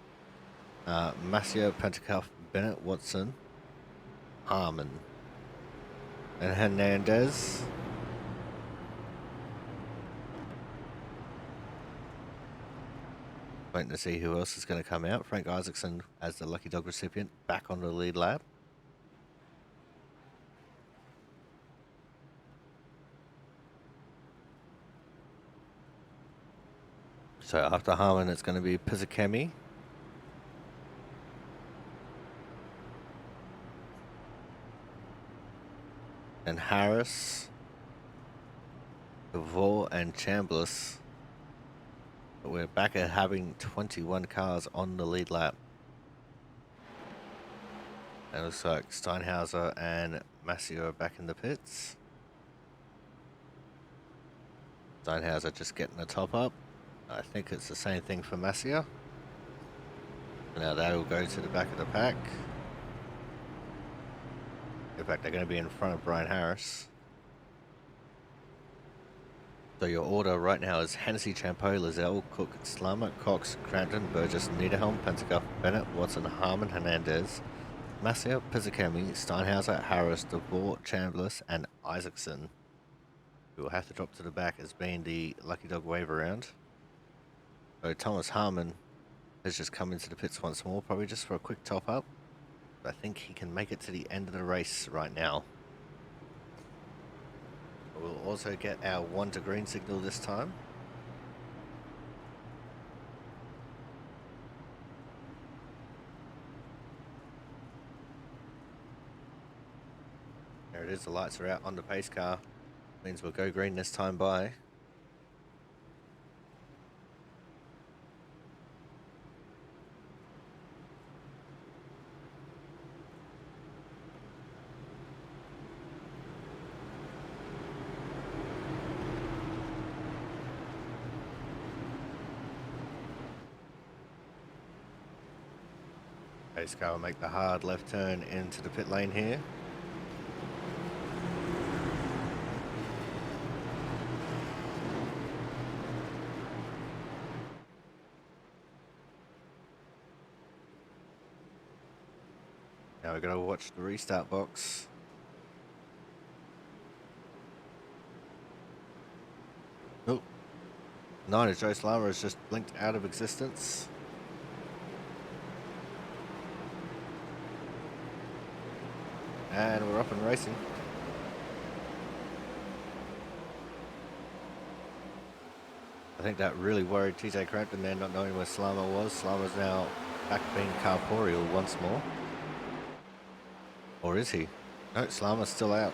Massio, Pentecoff, Bennett, Watson, Harmon, and Hernandez. Waiting to see who else is going to come out. Frank Isaacson as the lucky dog recipient back on the lead lap. So after Harmon, it's going to be Pizzakemi. And Harris, DeVore, and Chambliss. But we're back at having 21 cars on the lead lap. And it looks like Steinhauser and Massio are back in the pits. Steinhauser just getting the top up. I think it's the same thing for Massio. Now they will go to the back of the pack. In fact, they're going to be in front of Brian Harris. So your order right now is Hennessy, Champeau, Lizelle, Cook, Slammer, Cox, Crampton, Burgess, Niederhelm, Pentecoff, Bennett, Watson, Harmon, Hernandez, Massio, Pizzakemi, Steinhauser, Harris, DeVore, Chambliss, and Isaacson, who will have to drop to the back as being the lucky dog wave around. So Thomas Harmon has just come into the pits once more, probably just for a quick top up. But I think he can make it to the end of the race right now. We'll also get our 1 to green signal this time. There it is, the lights are out on the pace car. Means we'll go green this time by. Pace car will make the hard left turn into the pit lane here. Now we're going to watch the restart box. Oh, 9 of Joe Slama has just blinked out of existence. And we're up and racing. I think that really worried TJ Crampton there, not knowing where Slama was. Slama's now back being corporeal once more. Or is he? No, Slama's still out.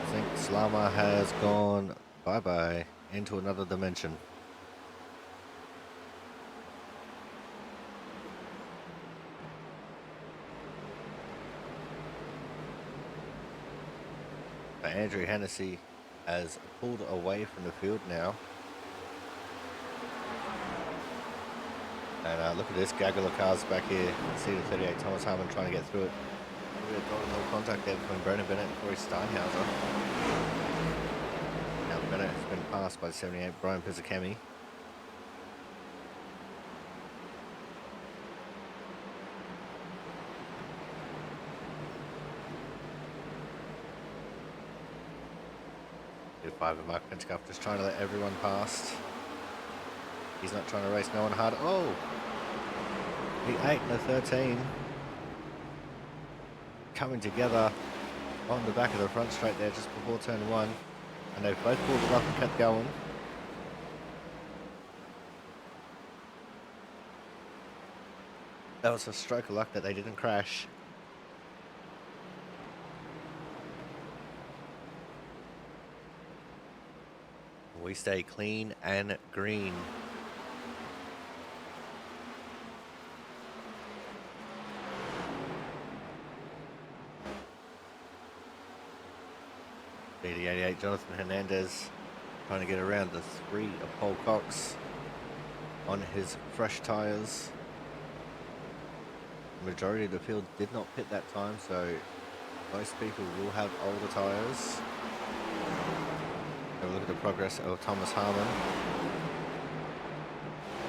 I think Slama has gone bye-bye into another dimension. Andrew Hennessy has pulled away from the field now. And look at this gaggle of cars back here. See the 38 Thomas Harmon trying to get through it. A bit of contact there between Brennan Bennett and Corey Steinhauser. Now Bennett has been passed by the 78 Brian Pizzicami. Five of Mark Pinchcuff just trying to let everyone past. He's not trying to race no one hard. Oh! The 8 and the 13 coming together on the back of the front straight there just before turn 1. And they've both pulled it up and kept going. That was a stroke of luck that they didn't crash. We stay clean and green. BD88 Jonathan Hernandez trying to get around the 3 of Paul Cox on his fresh tyres. The majority of the field did not pit that time, so most people will have older tyres. Have a look at the progress of Thomas Harmon.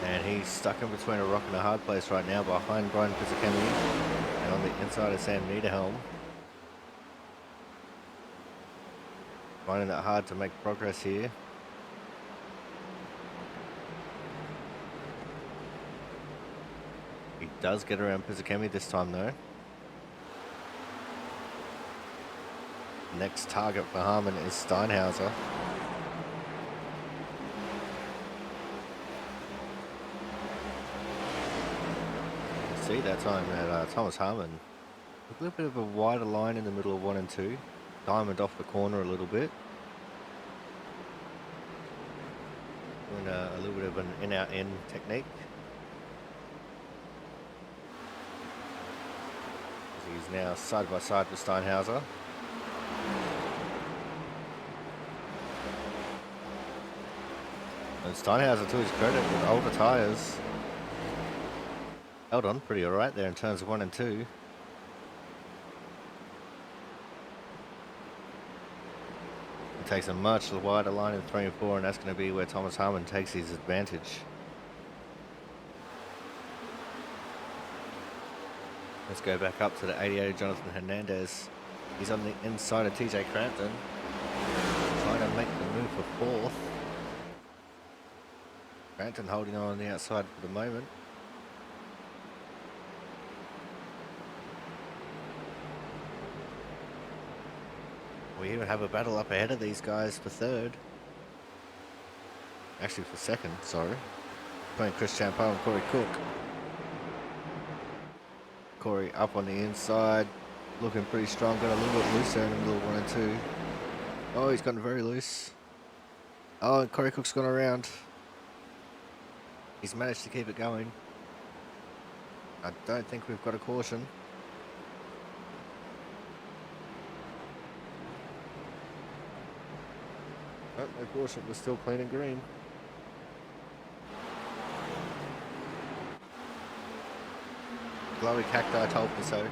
And he's stuck in between a rock and a hard place right now behind Brian Pizzicami and on the inside of Sam Niederhelm. Finding it hard to make progress here. He does get around Pizzicami this time though. Next target for Harmon is Steinhauser. See that time that Thomas Harmon, a little bit of a wider line in the middle of 1 and 2, diamond off the corner a little bit, doing a little bit of an in-out-in technique. He's now side by side with Steinhauser. And Steinhauser, to his credit, with older tyres, held on pretty alright there in turns of 1 and 2. It takes a much wider line in 3 and 4, and that's going to be where Thomas Harmon takes his advantage. Let's go back up to the 88 Jonathan Hernandez. He's on the inside of TJ Crampton, trying to make the move for 4th. Crampton holding on the outside for the moment. We even have a battle up ahead of these guys for 3rd. Actually for 2nd, sorry. Between Chris Champeau and Corey Cook. Corey up on the inside, looking pretty strong, got a little bit looser in the middle of 1 and 2. Oh, he's gotten very loose. Oh, and Corey Cook's gone around. He's managed to keep it going. I don't think we've got a caution. Oh, no caution, we're still clean and green. Glowy Cacti told me so.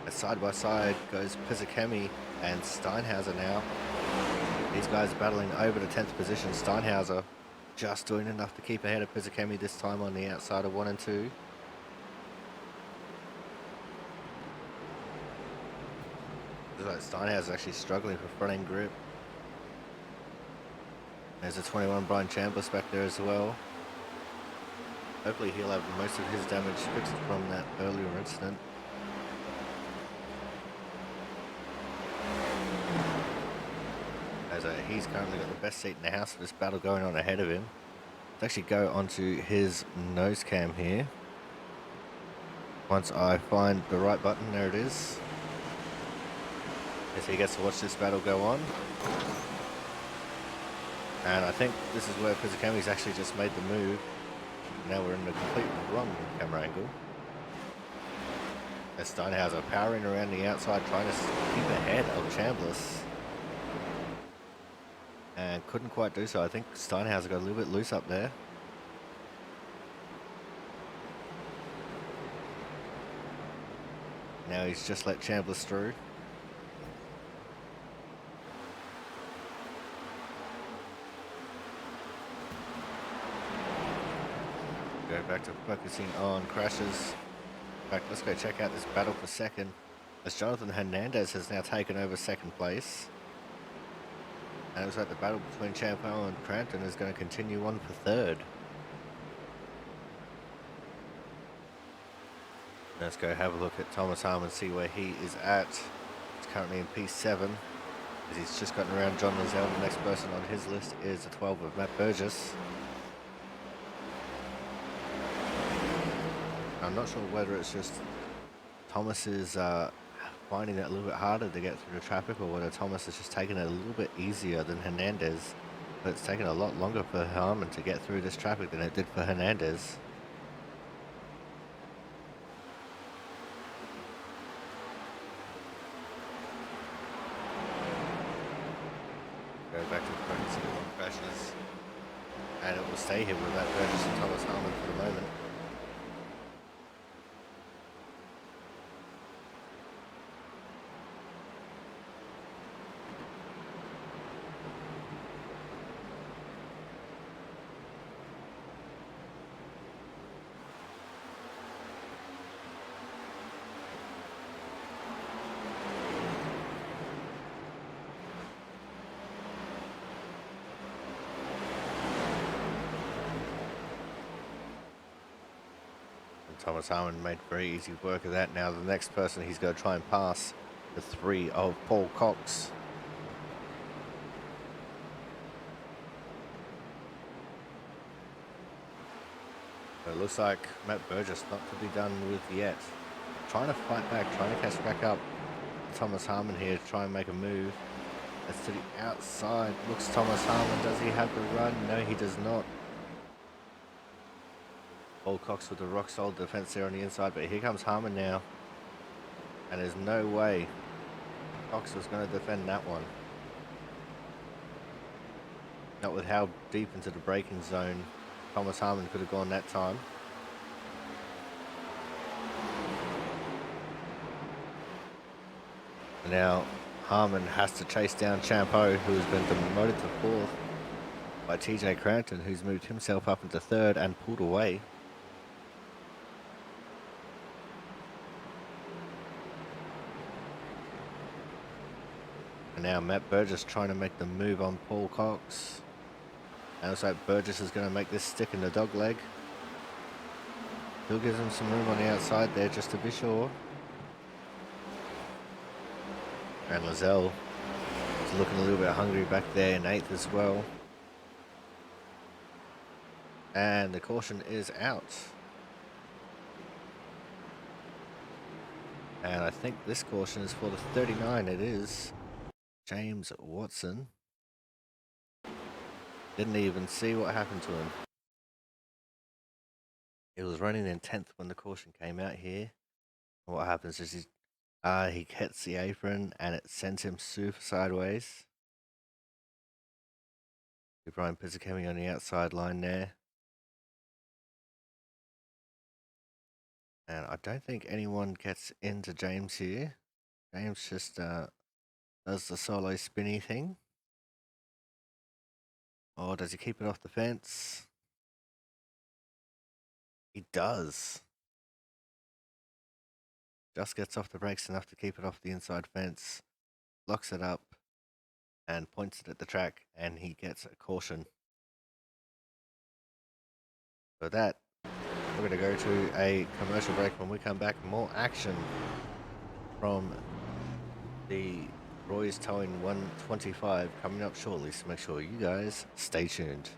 As side by side goes Pizzicami and Steinhauser now. These guys battling over the 10th position. Steinhauser just doing enough to keep ahead of Pizzicami this time on the outside of 1 and 2. Looks like Steinhauser actually struggling for front end grip. There's a 21 Brian Chambliss back there as well. Hopefully he'll have most of his damage fixed from that earlier incident. As he's currently got the best seat in the house for this battle going on ahead of him. Let's actually go onto his nose cam here. Once I find the right button, there it is. As he gets to watch this battle go on. And I think this is where Pizzicami's actually just made the move. Now we're in the complete wrong camera angle. As Steinhauser powering around the outside trying to keep ahead of Chambliss. and couldn't quite do so. I think Steinhauser got a little bit loose up there. Now he's just let Chambliss through. Go back to focusing on crashes. In fact, let's go check out this battle for second, as Jonathan Hernandez has now taken over second place. And it looks like the battle between Champo and Crampton is going to continue on for third. Let's go have a look at Thomas Harmon, see where he is at. He's currently in P7, as he's just gotten around John Lizelle. The next person on his list is a 12 of Matt Burgess. I'm not sure whether it's just Thomas is finding it a little bit harder to get through the traffic, or whether Thomas is just taking it a little bit easier than Hernandez. But it's taken a lot longer for Harmon to get through this traffic than it did for Hernandez. Go back to focusing on crashes, and it will stay here with Matt Burgess and Thomas Harmon for the moment. Thomas Harmon made very easy work of that. Now the next person he's going to try and pass, the 3 of Paul Cox. So it looks like Matt Burgess not to be done with yet. Trying to fight back, trying to catch back up. Thomas Harmon here to try and make a move. That's to the outside. Looks Thomas Harmon. Does he have the run? No, he does not. Paul Cox with the rock solid defense there on the inside, but here comes Harmon now. And there's no way Cox was going to defend that one. Not with how deep into the braking zone Thomas Harmon could have gone that time. And now Harmon has to chase down Champo, who has been demoted to 4th by TJ Crampton, who's moved himself up into 3rd and pulled away. And now Matt Burgess trying to make the move on Paul Cox. And it looks like Burgess is going to make this stick in the dog leg. Still gives him some room on the outside there just to be sure. And Lizelle is looking a little bit hungry back there in 8th as well. And the caution is out. And I think this caution is for the 39. It is. James Watson. Didn't even see what happened to him. He was running in 10th when the caution came out here. And what happens is he hits the apron and it sends him super sideways. Brian Pizzicami on the outside line there. And I don't think anyone gets into James here. James just does the solo spinny thing. Or does he keep it off the fence? He does. Just gets off the brakes enough to keep it off the inside fence. Locks it up and points it at the track, and he gets a caution. For that, we're going to go to a commercial break. When we come back, more action from the Roy's Towing 125 coming up shortly, so make sure you guys stay tuned.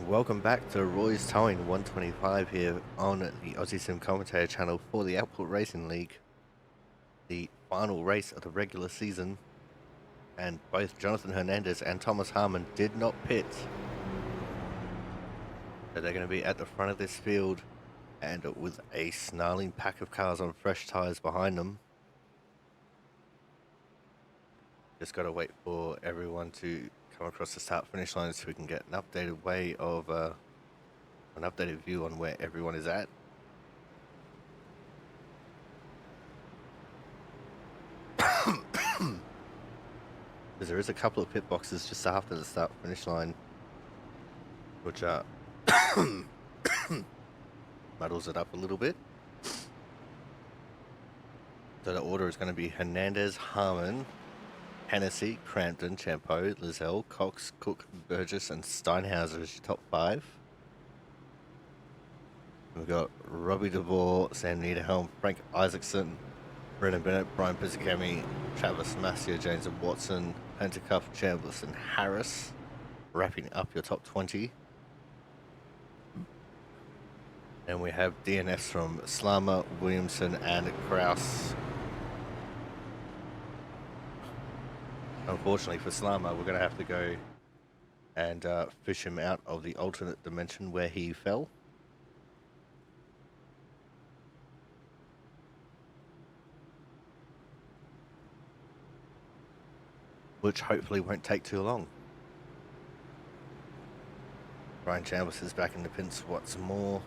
Welcome back to Roy's Towing 125 here on the Aussie Sim Commentator channel for the Output Racing League, the final race of the regular season, and both Jonathan Hernandez and Thomas Harmon did not pit. So they're going to be at the front of this field and with a snarling pack of cars on fresh tyres behind them. Just got to wait for everyone to come across the start finish line so we can get an updated way of an updated view on where everyone is at. Because there is a couple of pit boxes just after the start finish line, which muddles it up a little bit. So the order is going to be Hernandez, Harmon, Hennessy, Crampton, Champeau, Lizelle, Cox, Cook, Burgess, and Steinhauser as your top five. We've got Robbie DeVore, Sam Niederhelm, Frank Isaacson, Brennan Bennett, Brian Pizzicami, Travis Massio, James and Watson, Hunter Cuff, Chambliss, and Harris, wrapping up your top 20. And we have DNFs from Slama, Williamson, and Kraus. Unfortunately for Slama, we're going to have to go and fish him out of the alternate dimension where he fell. Which hopefully won't take too long. Brian Chambliss is back in the pits once more.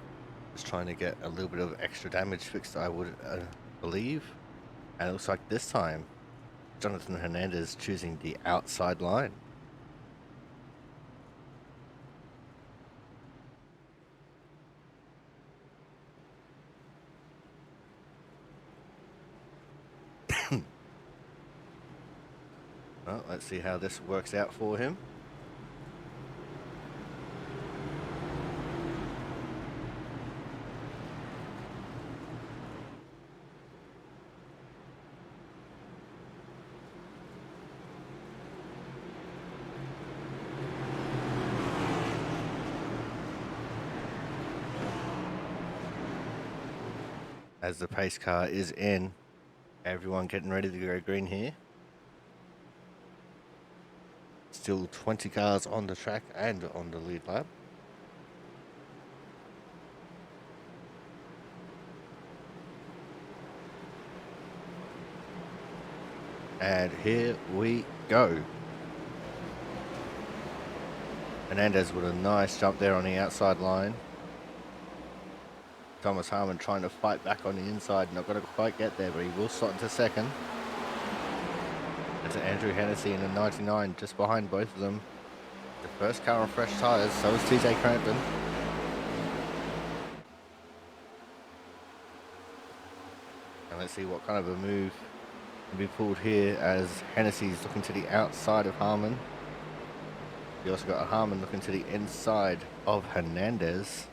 Just trying to get a little bit of extra damage fixed, I would believe. And it looks like this time, Jonathan Hernandez choosing the outside line. Well, let's see how this works out for him. As the pace car is in, everyone getting ready to go green here. Still 20 cars on the track and on the lead lap. And here we go. Hernandez with a nice jump there on the outside line. Thomas Harmon trying to fight back on the inside. Not going to quite get there, but he will slot into second. It's Andrew Hennessy in the 99, just behind both of them. The first car on fresh tyres, so is TJ Crampton. And let's see what kind of a move can be pulled here as Hennessy's looking to the outside of Harmon. You also got Harmon looking to the inside of Hernandez.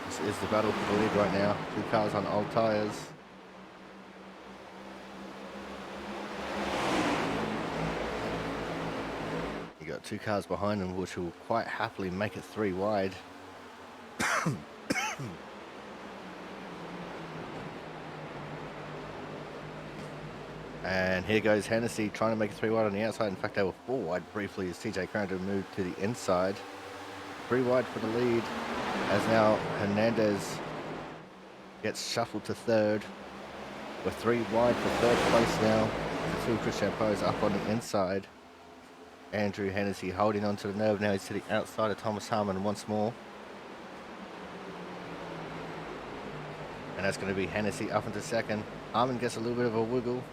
This is the battle for the lead right now. Two cars on old tyres. You got two cars behind them, which will quite happily make it three wide. And here goes Hennessy trying to make it three wide on the outside. In fact, they were four wide briefly as TJ Crampton moved to the inside. Three wide for the lead, as now Hernandez gets shuffled to third. We're three wide for third place now. Two Christian Poe's up on the inside. Andrew Hennessy holding on to the nerve now. He's to the outside of Thomas Harmon once more. And that's going to be Hennessy up into second. Harmon gets a little bit of a wiggle.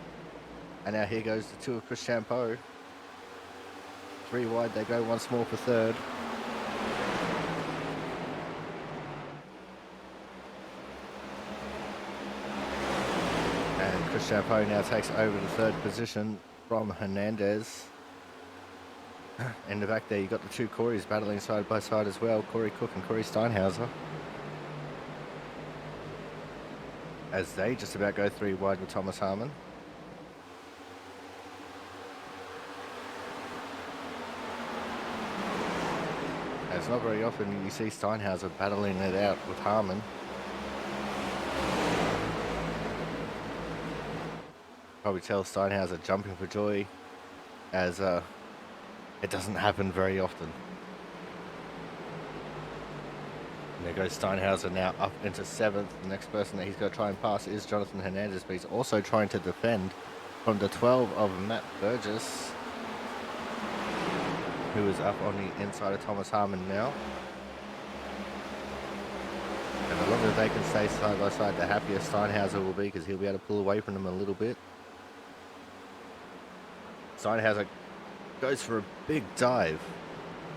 And now here goes the two of Chris Champeau. Three wide, they go once more for third. And Chris Champeau now takes over the third position from Hernandez. In the back there, you got the two Corys battling side by side as well. Corey Cook and Corey Steinhauser. As they just about go three wide with Thomas Harmon. It's not very often you see Steinhauser battling it out with Harmon. Probably tell Steinhauser jumping for joy, as it doesn't happen very often. And there goes Steinhauser now up into 7th. The next person that he's going to try and pass is Jonathan Hernandez, but he's also trying to defend from the 12 of Matt Burgess, who is up on the inside of Thomas Harmon now. And the longer they can stay side by side, the happier Steinhauser will be, because he'll be able to pull away from them a little bit. Steinhauser goes for a big dive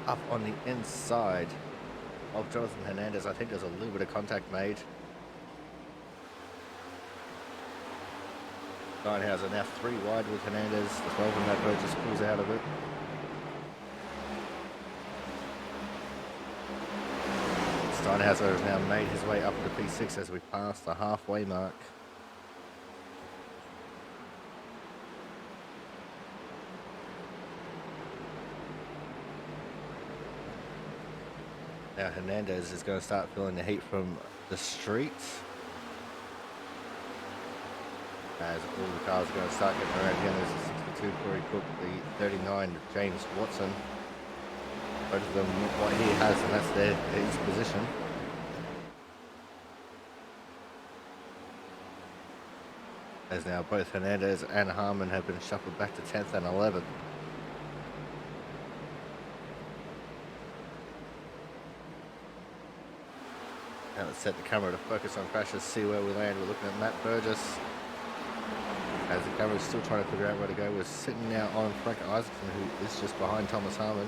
up on the inside of Jonathan Hernandez. I think there's a little bit of contact made. Steinhauser now 3 wide with Hernandez. The 12 of Matt Burgess pulls out of it. Steinhauser has now made his way up to P6 as we pass the halfway mark. Now Hernandez is going to start feeling the heat from the streets, as all the cars are going to start getting around him. There's the 62 Corey Cook, the 39 James Watson. Both of them what he has, and that's his position. As now both Hernandez and Harmon have been shuffled back to 10th and 11th. Now let's set the camera to focus on crashes, see where we land. We're looking at Matt Burgess. As the camera's still trying to figure out where to go, we're sitting now on Frank Isaacson, who is just behind Thomas Harmon.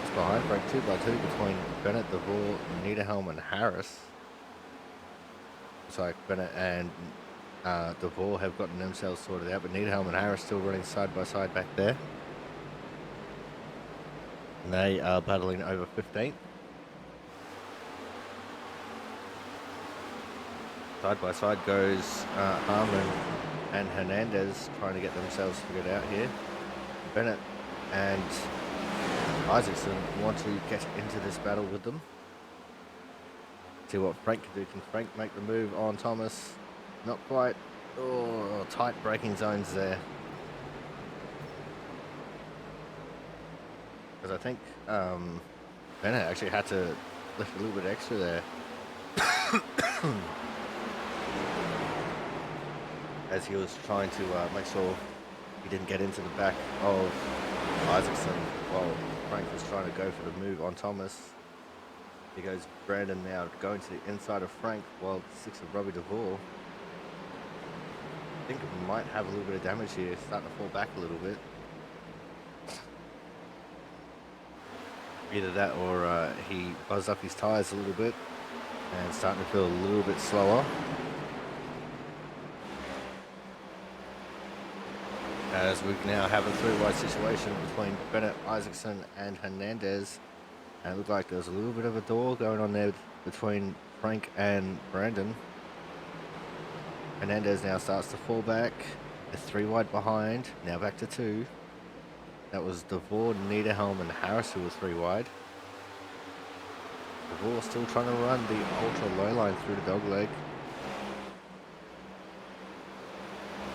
Just behind Frank 2 by 2 between Bennett, DeVore, Niederhelm and Harris. Looks like Bennett and DeVore have gotten themselves sorted out, but Niederhelm and Harris still running side by side back there. And they are battling over 15th. Side by side goes Harmon and Hernandez, trying to get themselves figured out here. Bennett and Isaacson want to get into this battle with them. See what Frank can do. Can Frank make the move on Thomas? Not quite. Oh, tight braking zones there. Because I think Bennett actually had to lift a little bit extra there. As he was trying to make sure he didn't get into the back of Isaacson while Frank was trying to go for the move on Thomas. Here goes Brandon now going to the inside of Frank, while 6 of Robbie DeVore. I think it might have a little bit of damage here, starting to fall back a little bit. Either that or he buzzed up his tyres a little bit and starting to feel a little bit slower. As we now have a 3-wide situation between Bennett, Isaacson and Hernandez. And it looked like there was a little bit of a door going on there between Frank and Brandon. Hernandez now starts to fall back. They're 3 wide behind, now back to 2. That was DeVore, Niederhelm and Harris who was 3 wide. DeVore still trying to run the ultra low line through the dog leg.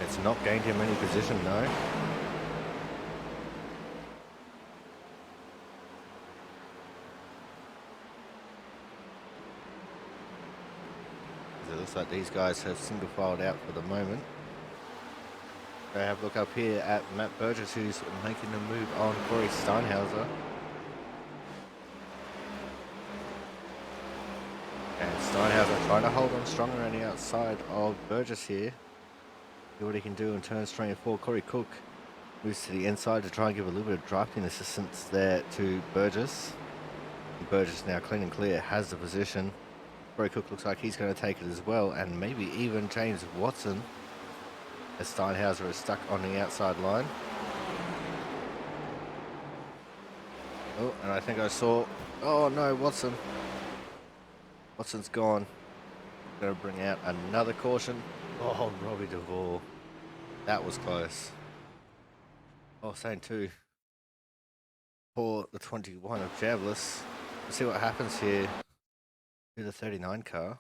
It's not gained him any position, no. It looks like these guys have single filed out for the moment. So have a look up here at Matt Burgess, who's making the move on Corey Steinhauser. And Steinhauser trying to hold on stronger on the outside of Burgess here. See what he can do in turns 3 and 4. Corey Cook moves to the inside to try and give a little bit of drafting assistance there to Burgess. And Burgess now clean and clear, has the position. Corey Cook looks like he's going to take it as well, and maybe even James Watson, as Steinhauser is stuck on the outside line. Oh, and I think I saw... Oh no, Watson. Watson's gone. Going to bring out another caution. Oh, Robbie DeVore. That was close. Oh, saying too. For the 21 of Javlis. Let's see what happens here to the 39 car.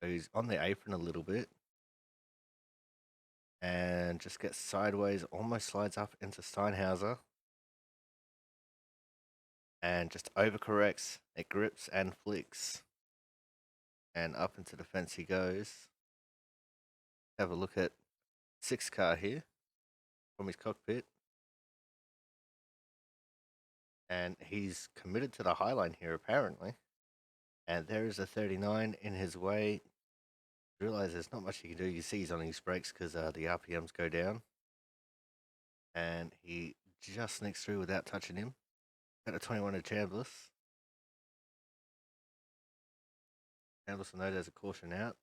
So he's on the apron a little bit. And just gets sideways, almost slides up into Steinhauser. And just overcorrects. It grips and flicks. And up into the fence he goes. Have a look at 6 car here from his cockpit. And he's committed to the high line here, apparently. And there is a 39 in his way. Realize there's not much he can do. You see he's on his brakes because the RPMs go down. And he just sneaks through without touching him. Got a 21 to Chambliss. Chambliss will know there's a caution out.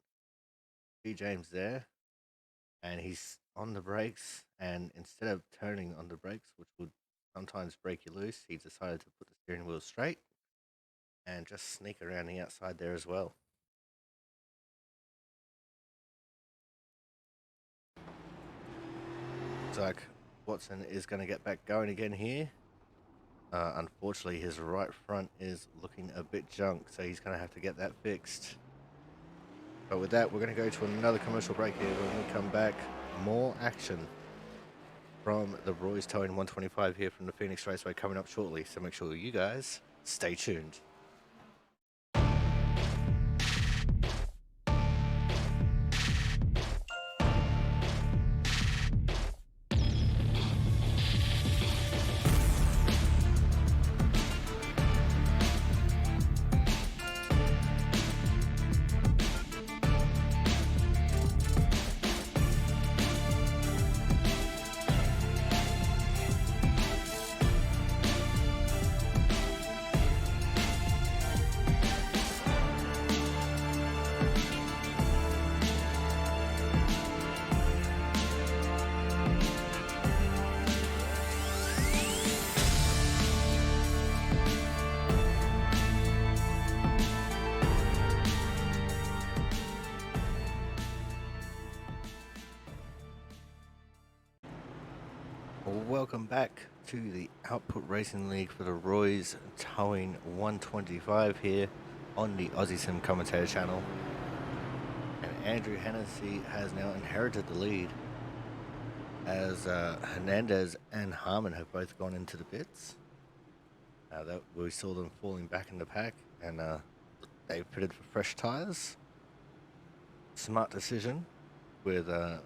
B. James there. And he's on the brakes. And instead of turning on the brakes, which would sometimes break you loose, he decided to put the steering wheel straight and just sneak around the outside there as well. Looks like Watson is going to get back going again here. Unfortunately, his right front is looking a bit junk, so he's going to have to get that fixed. But with that, we're going to go to another commercial break here. When we come back, more action from the Roy's Towing 125 here from the Phoenix Raceway coming up shortly. So make sure you guys stay tuned. Welcome back to the Output Racing League for the Roy's Towing 125 here on the Aussie Sim Commentator channel. And Andrew Hennessy has now inherited the lead as Hernandez and Harmon have both gone into the pits. We saw them falling back in the pack, and they've pitted for fresh tyres. Smart decision with about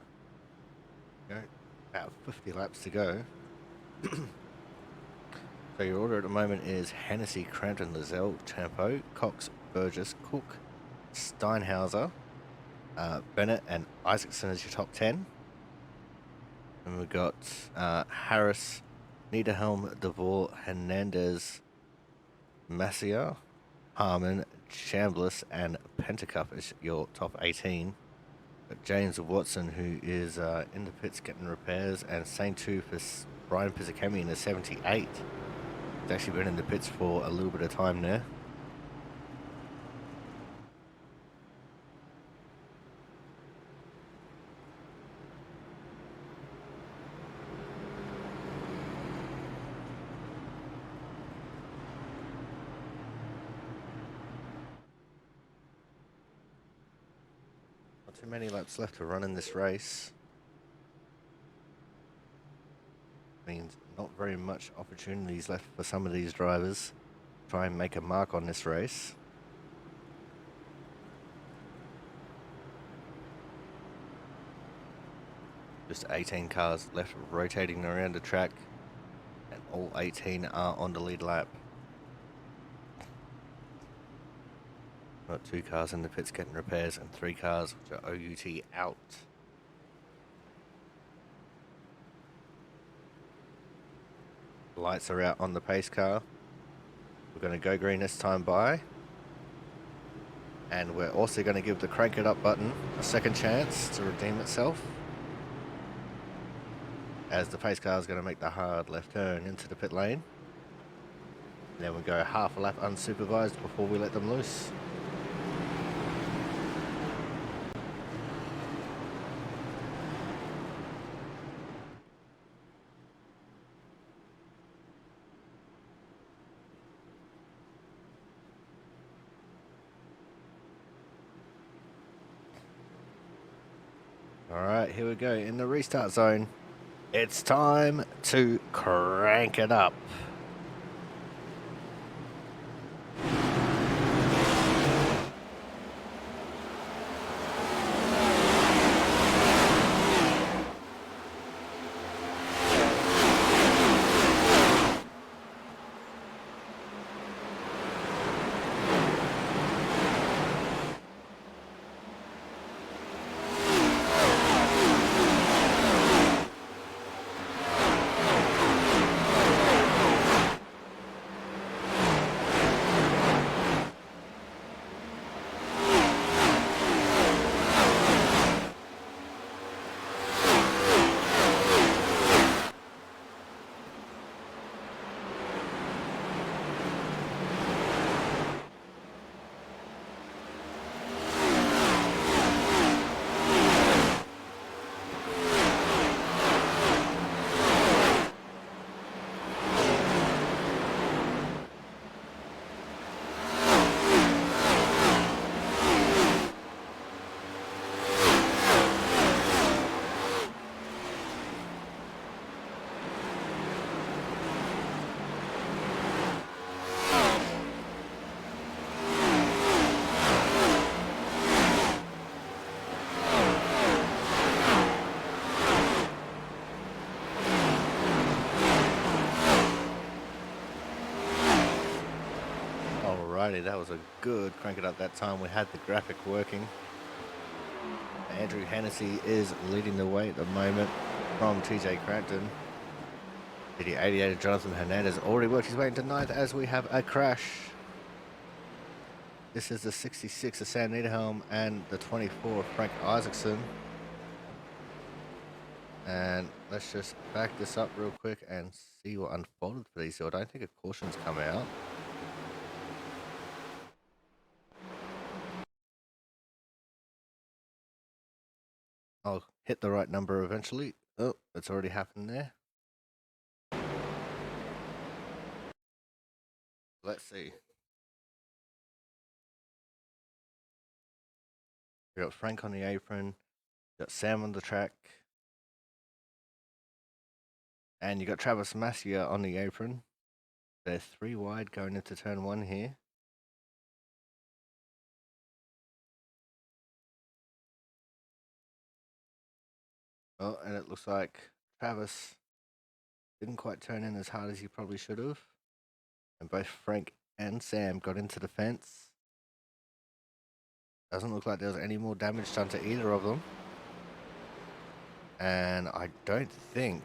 50 laps to go. So your order at the moment is Hennessy, Crampton, Lizelle, Champo, Cox, Burgess, Cook, Steinhauser, Bennett and Isaacson as your top 10. And we've got Harris, Niederhelm, DeVore, Hernandez, Massier, Harmon, Chambliss and Pentacup as your top 18. Got James Watson, who is in the pits getting repairs, and same too for Brian Pizzicami in the 78. He's actually been in the pits for a little bit of time there. Not too many laps left to run in this race. Means not very much opportunities left for some of these drivers to try and make a mark on this race. Just 18 cars left rotating around the track, and all 18 are on the lead lap. Got 2 cars in the pits getting repairs and 3 cars which are OUT out. Lights are out on the pace car. We're going to go green this time by. And we're also going to give the crank it up button a second chance to redeem itself, as the pace car is going to make the hard left turn into the pit lane. And then we go half a lap unsupervised before we let them loose. All right, here we go in the restart zone. It's time to crank it up. Alrighty, that was a good crank it up that time. We had the graphic working. Andrew Hennessy is leading the way at the moment from TJ Crampton. The 88 of Jonathan Hernandez already worked his way into ninth as we have a crash. This is the 66 of Sam Niederhelm and the 24 of Frank Isaacson. And let's just back this up real quick and see what unfolded for these two. I don't think a caution's come out. I'll hit the right number eventually. Oh, it's already happened there. Let's see. We got Frank on the apron. We got Sam on the track. And you got Travis Massia on the apron. They're 3 wide going into turn 1 here. Oh, and it looks like Travis didn't quite turn in as hard as he probably should have. And both Frank and Sam got into the fence. Doesn't look like there was any more damage done to either of them. And I don't think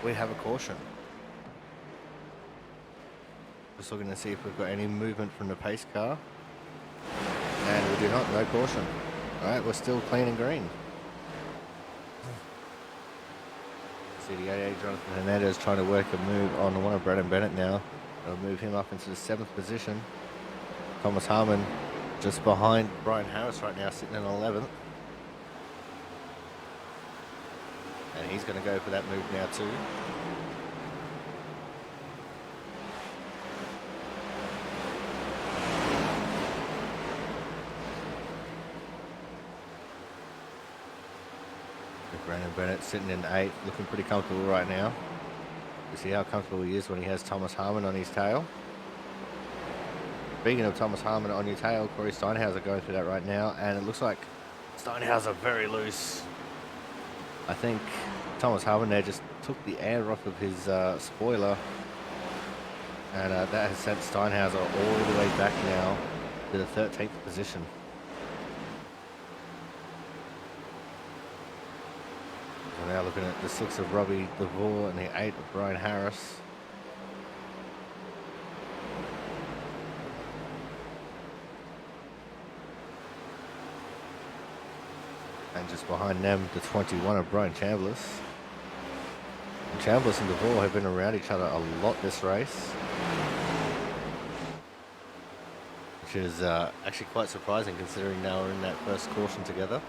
we have a caution. Just looking to see if we've got any movement from the pace car. And we do not, no caution. Alright, we're still clean and green. See the 88 Jonathan Hernandez trying to work a move on one of Brennan Bennett now. It'll move him up into the 7th position. Thomas Harmon just behind Brian Harris right now, sitting in 11th. And he's going to go for that move now too. Brandon Bennett sitting in 8th, looking pretty comfortable right now. You see how comfortable he is when he has Thomas Harmon on his tail. Speaking of Thomas Harmon on your tail, Corey Steinhauser going through that right now, and it looks like Steinhauser very loose. I think Thomas Harmon there just took the air off of his spoiler, and that has sent Steinhauser all the way back now to the 13th position. So now looking at the 6 of Robbie DeVore and the 8 of Brian Harris. And just behind them, the 21 of Brian Chambliss. And Chambliss and DeVore have been around each other a lot this race, which is actually quite surprising considering they were in that first caution together.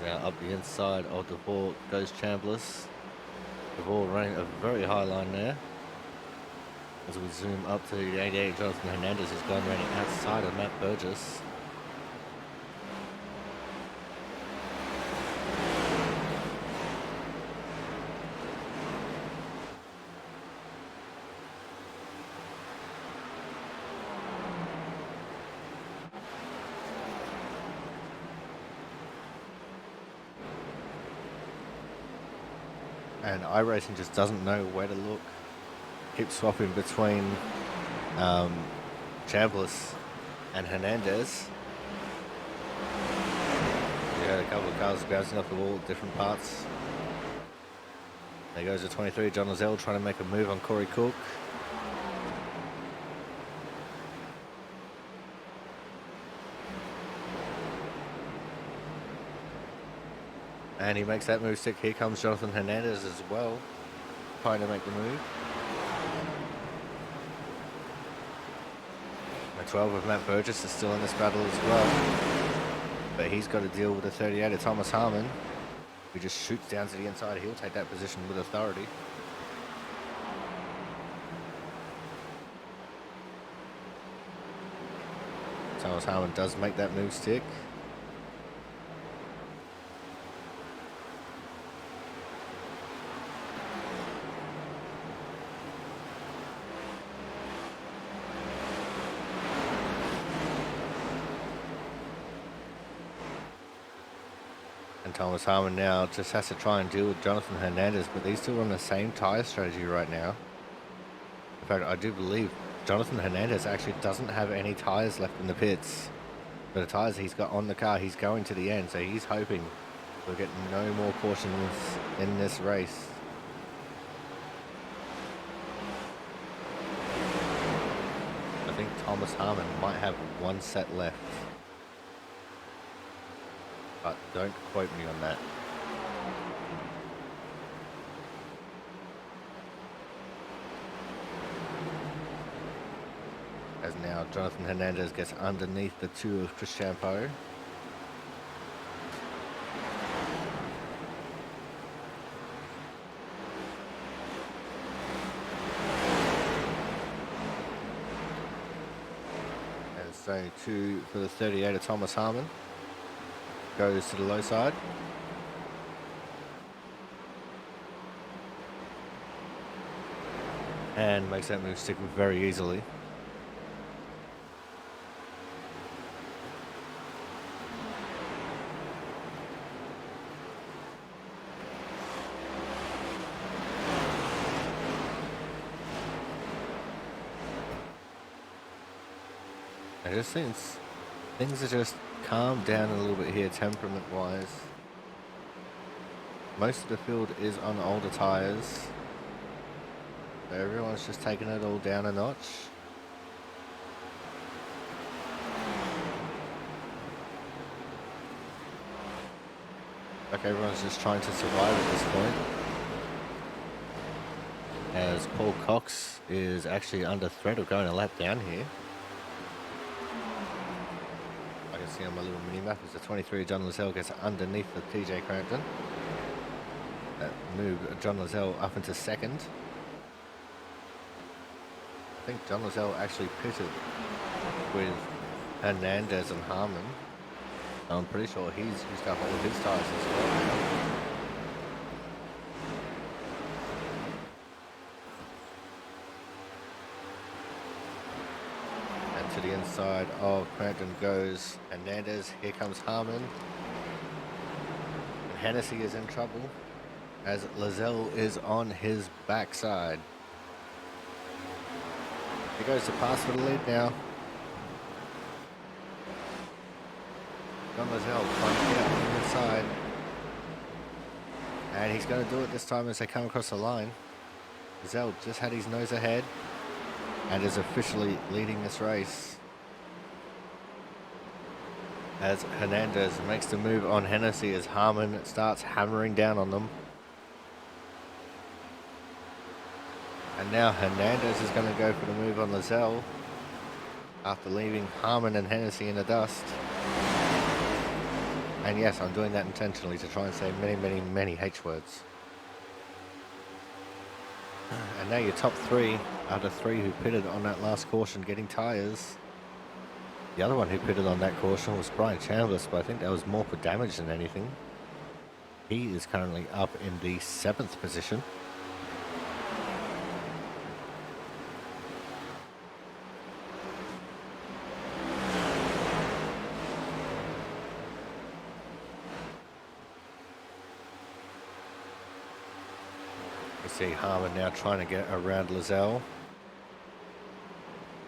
Now up the inside of DeVore goes Chambliss. DeVore running a very high line there. As we zoom up to the 88 Jonathan Hernandez, who's going running outside of Matt Burgess. And iRacing just doesn't know where to look. Keeps swapping between Chambliss and Hernandez. You had a couple of cars bouncing off the wall at different parts. There goes the 23, John Lozelle trying to make a move on Corey Cook. And he makes that move stick. Here comes Jonathan Hernandez as well, trying to make the move. The 12 of Matt Burgess is still in this battle as well. But he's got to deal with the 38 of Thomas Harmon, who just shoots down to the inside. He'll take that position with authority. Thomas Harmon does make that move stick. And Thomas Harmon now just has to try and deal with Jonathan Hernandez, but these two are on the same tyre strategy right now. In fact, I do believe Jonathan Hernandez actually doesn't have any tyres left in the pits. But the tyres he's got on the car, he's going to the end, so he's hoping we'll get no more cautions in this race. I think Thomas Harmon might have one set left. But don't quote me on that. As now Jonathan Hernandez gets underneath the two of Chris Champeau. And zone 2 for the 38 of Thomas Harmon. Goes to the low side. And makes that move stick very easily. It just seems things are just calmed down a little bit here, temperament-wise. Most of the field is on older tyres. So everyone's just taking it all down a notch. Like everyone's just trying to survive at this point. As Paul Cox is actually under threat of going a lap down here. I can see on my little mini-map as the 23 John Lozelle gets underneath the TJ Crampton. That move John Lozelle up into second. I think John Lozelle actually pitted with Hernandez and Harmon. I'm pretty sure he's used up all of his tyres as well. And to the inside of Crampton goes Hernandez. Here comes Harmon. And Hennessy is in trouble as Lozelle is on his backside. He goes to pass for the lead now. John Lozelle trying to get up on the inside. And he's going to do it this time as they come across the line. Lozelle just had his nose ahead and is officially leading this race. As Hernandez makes the move on Hennessy as Harmon starts hammering down on them. And now Hernandez is going to go for the move on Lozelle after leaving Harmon and Hennessy in the dust. And yes, I'm doing that intentionally to try and say many, many, many H words. And now your top three out of three who pitted on that last caution getting tyres. The other one who pitted on that caution was Brian Chambliss, but I think that was more for damage than anything. He is currently up in the 7th position. see Harmon now trying to get around Lizelle.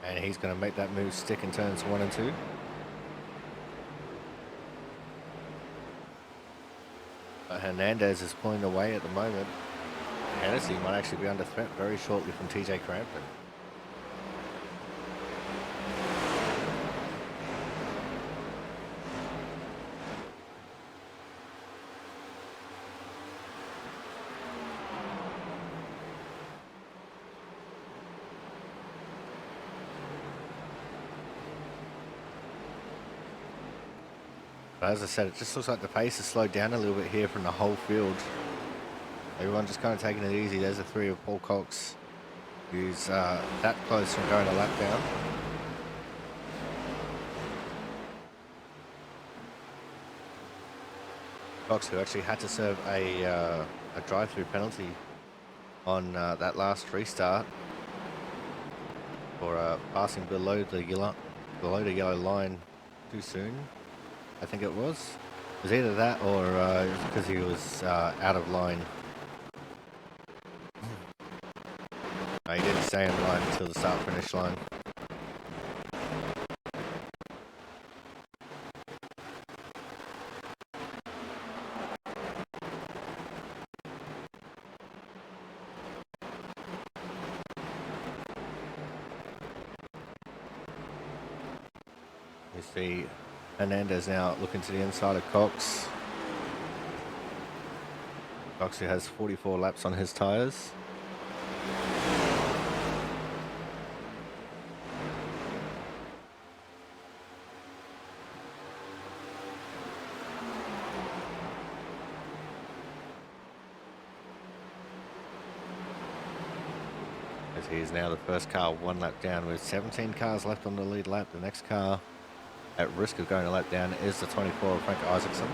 And he's going to make that move stick in turns 1 and 2. But Hernandez is pulling away at the moment. Hennessy might actually be under threat very shortly from TJ Crampton. But as I said, it just looks like the pace has slowed down a little bit here from the whole field. Everyone just kind of taking it easy. There's the 3 of Paul Cox, who's that close from going a lap down. Cox, who actually had to serve a drive-through penalty on that last restart for passing below the yellow line too soon. I think it was. It was either that or because he was out of line. No, he didn't stay in line until the start-finish line. You see Hernandez now looking to the inside of Cox. Cox, who has 44 laps on his tyres. As he is now the first car 1 lap down with 17 cars left on the lead lap. The next car at risk of going a lap down is the 24 of Frank Isaacson.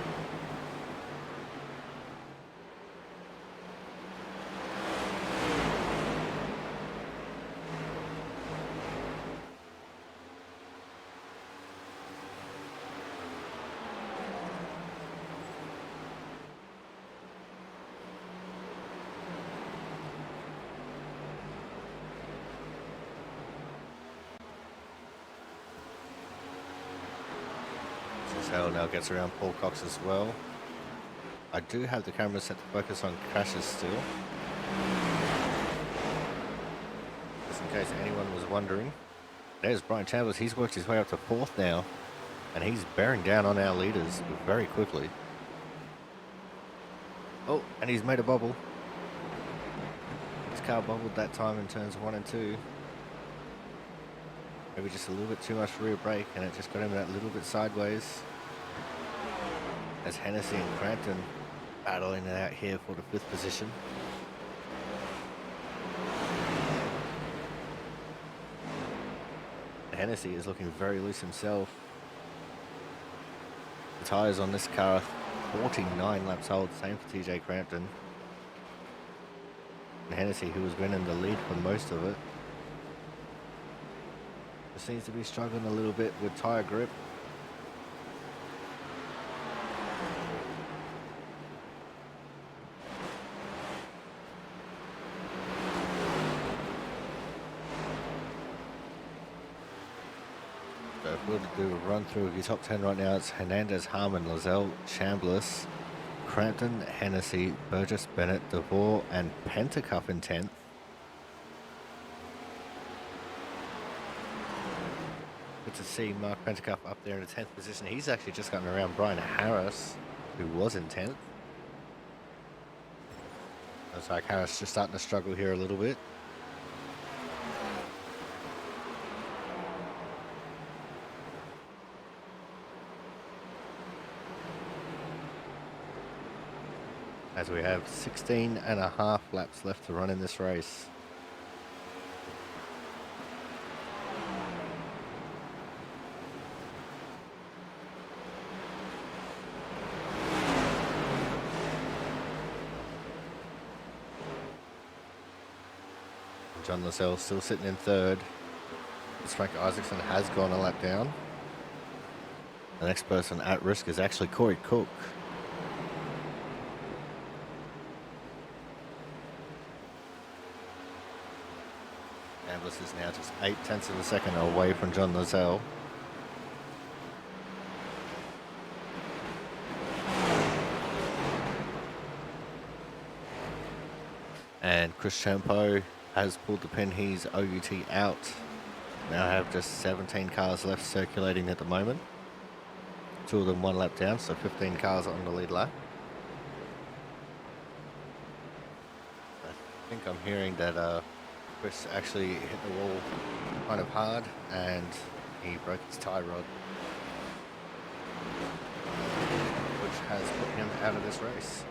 Now gets around Paul Cox as well. I do have the camera set to focus on crashes still, just in case anyone was wondering. There's Brian Chambers. He's worked his way up to 4th now, and he's bearing down on our leaders very quickly. Oh, and he's made a bubble. His car bubbled that time in turns 1 and 2. Maybe just a little bit too much rear brake, and it just got him that little bit sideways. As Hennessy and Crampton battling it out here for the 5th position. Hennessy is looking very loose himself. The tyres on this car are 49 laps old, same for TJ Crampton. And Hennessy, who was winning the lead for most of it, seems to be struggling a little bit with tyre grip. So if we'll do a run through of your top 10 right now, it's Hernandez, Harmon, Lizelle, Chambliss, Crampton, Hennessy, Burgess, Bennett, DeVore, and Pentacuff in 10th. Good to see Mark Pentacuff up there in the 10th position. He's actually just gotten around Brian Harris, who was in 10th. Looks like Harris just starting to struggle here a little bit. As we have 16 and a half laps left to run in this race. John Lascelles still sitting in 3rd. As Frank Isaacson has gone a lap down. The next person at risk is actually Corey Cook. is now just 0.8 of a second away from John Lozelle. And Chris Champeau has pulled the pin. He's OUT out. Now have just 17 cars left circulating at the moment. 2 of them 1 lap down, so 15 cars on the lead lap. I think I'm hearing that Chris actually hit the wall kind of hard and he broke his tie rod, which has put him out of this race.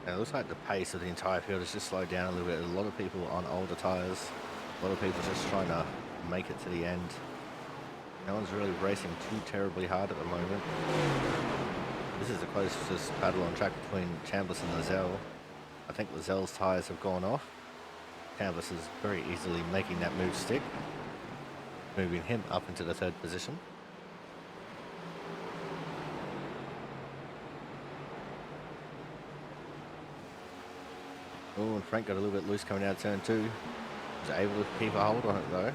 And it looks like the pace of the entire field has just slowed down a little bit. A lot of people on older tyres, a lot of people just trying to make it to the end. No one's really racing too terribly hard at the moment. This is the closest battle on track between Chambliss and Lozelle. I think Lozelle's tyres have gone off. Chambliss is very easily making that move stick, moving him up into the 3rd position. Oh, and Frank got a little bit loose coming out of turn 2. Was able to keep a hold on it though.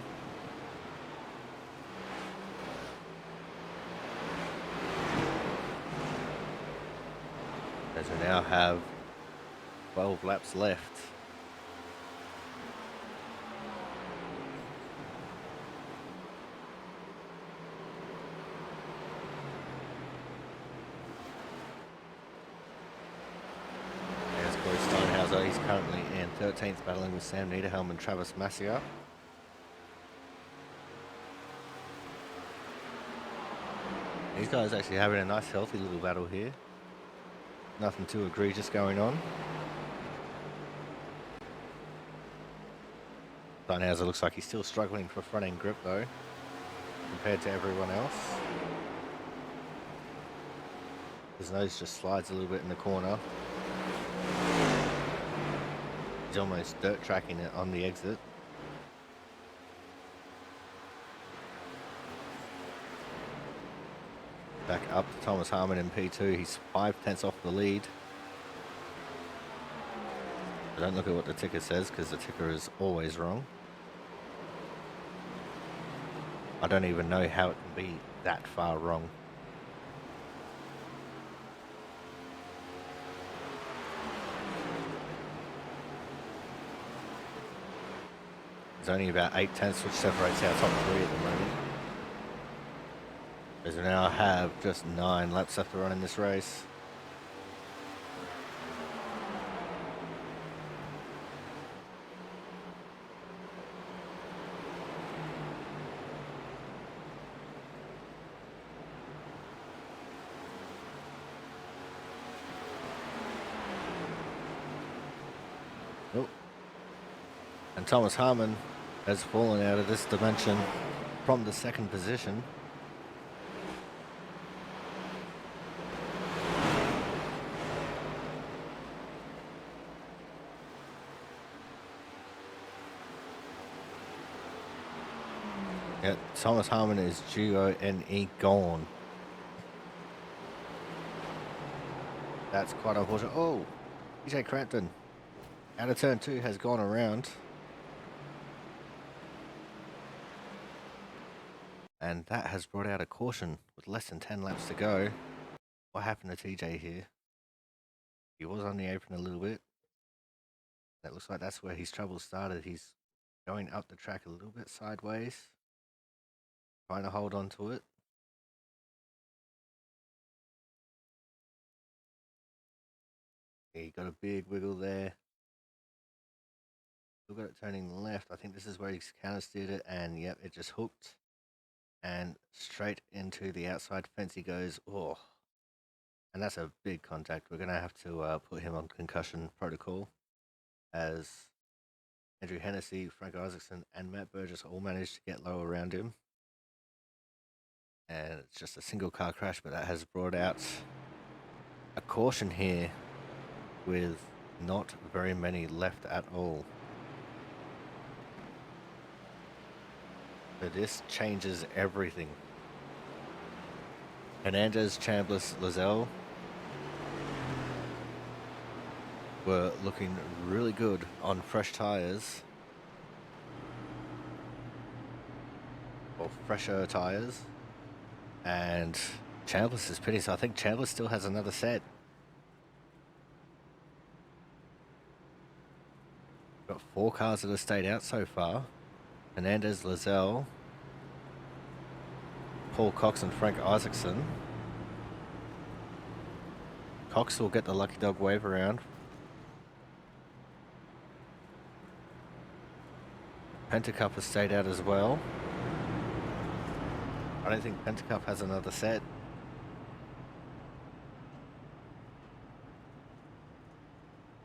As we now have 12 laps left. There's Corey Steinhauser. He's currently in 13th, battling with Sam Niederhelm and Travis Massier. These guys actually having a nice healthy little battle here. Nothing too egregious going on. Steinhauser looks like he's still struggling for front end grip though, compared to everyone else. His nose just slides a little bit in the corner. He's almost dirt tracking it on the exit. Back up to Thomas Harmon in P2. He's 5/10 off the lead. But don't look at what the ticker says because the ticker is always wrong. I don't even know how it can be that far wrong. There's only about 0.8, which separates our top 3 at the moment. As we now have just 9 laps left to run in this race. Oh. And Thomas Harmon has fallen out of this dimension from the 2nd position. Yeah, Thomas Harmon is G-O-N-E gone. That's quite unfortunate. Oh, TJ Crampton out of turn 2 has gone around. And that has brought out a caution with less than 10 laps to go. What happened to TJ here? He was on the apron a little bit. That looks like that's where his trouble started. He's going up the track a little bit sideways, trying to hold on to it. He got a big wiggle there. Still got it turning left. I think this is where he's counter-steered it, and yep, it just hooked. And straight into the outside fence he goes. Oh, and that's a big contact. We're going to have to put him on concussion protocol, as Andrew Hennessy, Frank Isaacson, and Matt Burgess all managed to get low around him. And it's just a single car crash, but that has brought out a caution here with not very many left at all. So this changes everything. Hernandez, Chambliss, Lizelle were looking really good on fresh tires, or fresher tires, and Chambliss is pitting, so I think Chambliss still has another set. Got 4 cars that have stayed out so far. Hernandez, Lizelle, Paul Cox and Frank Isaacson. Cox will get the lucky dog wave around. Pentacup has stayed out as well. I don't think Pentacup has another set.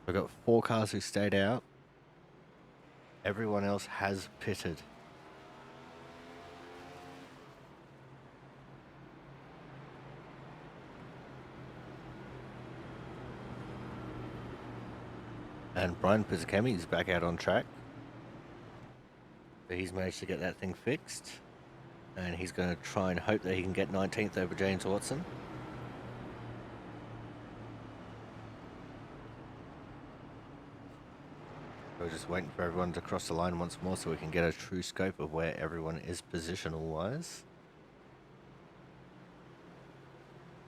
We've got 4 cars who stayed out. Everyone else has pitted. And Brian Pizzicami is back out on track. So he's managed to get that thing fixed. And he's going to try and hope that he can get 19th over James Watson. We're just waiting for everyone to cross the line once more so we can get a true scope of where everyone is positional-wise.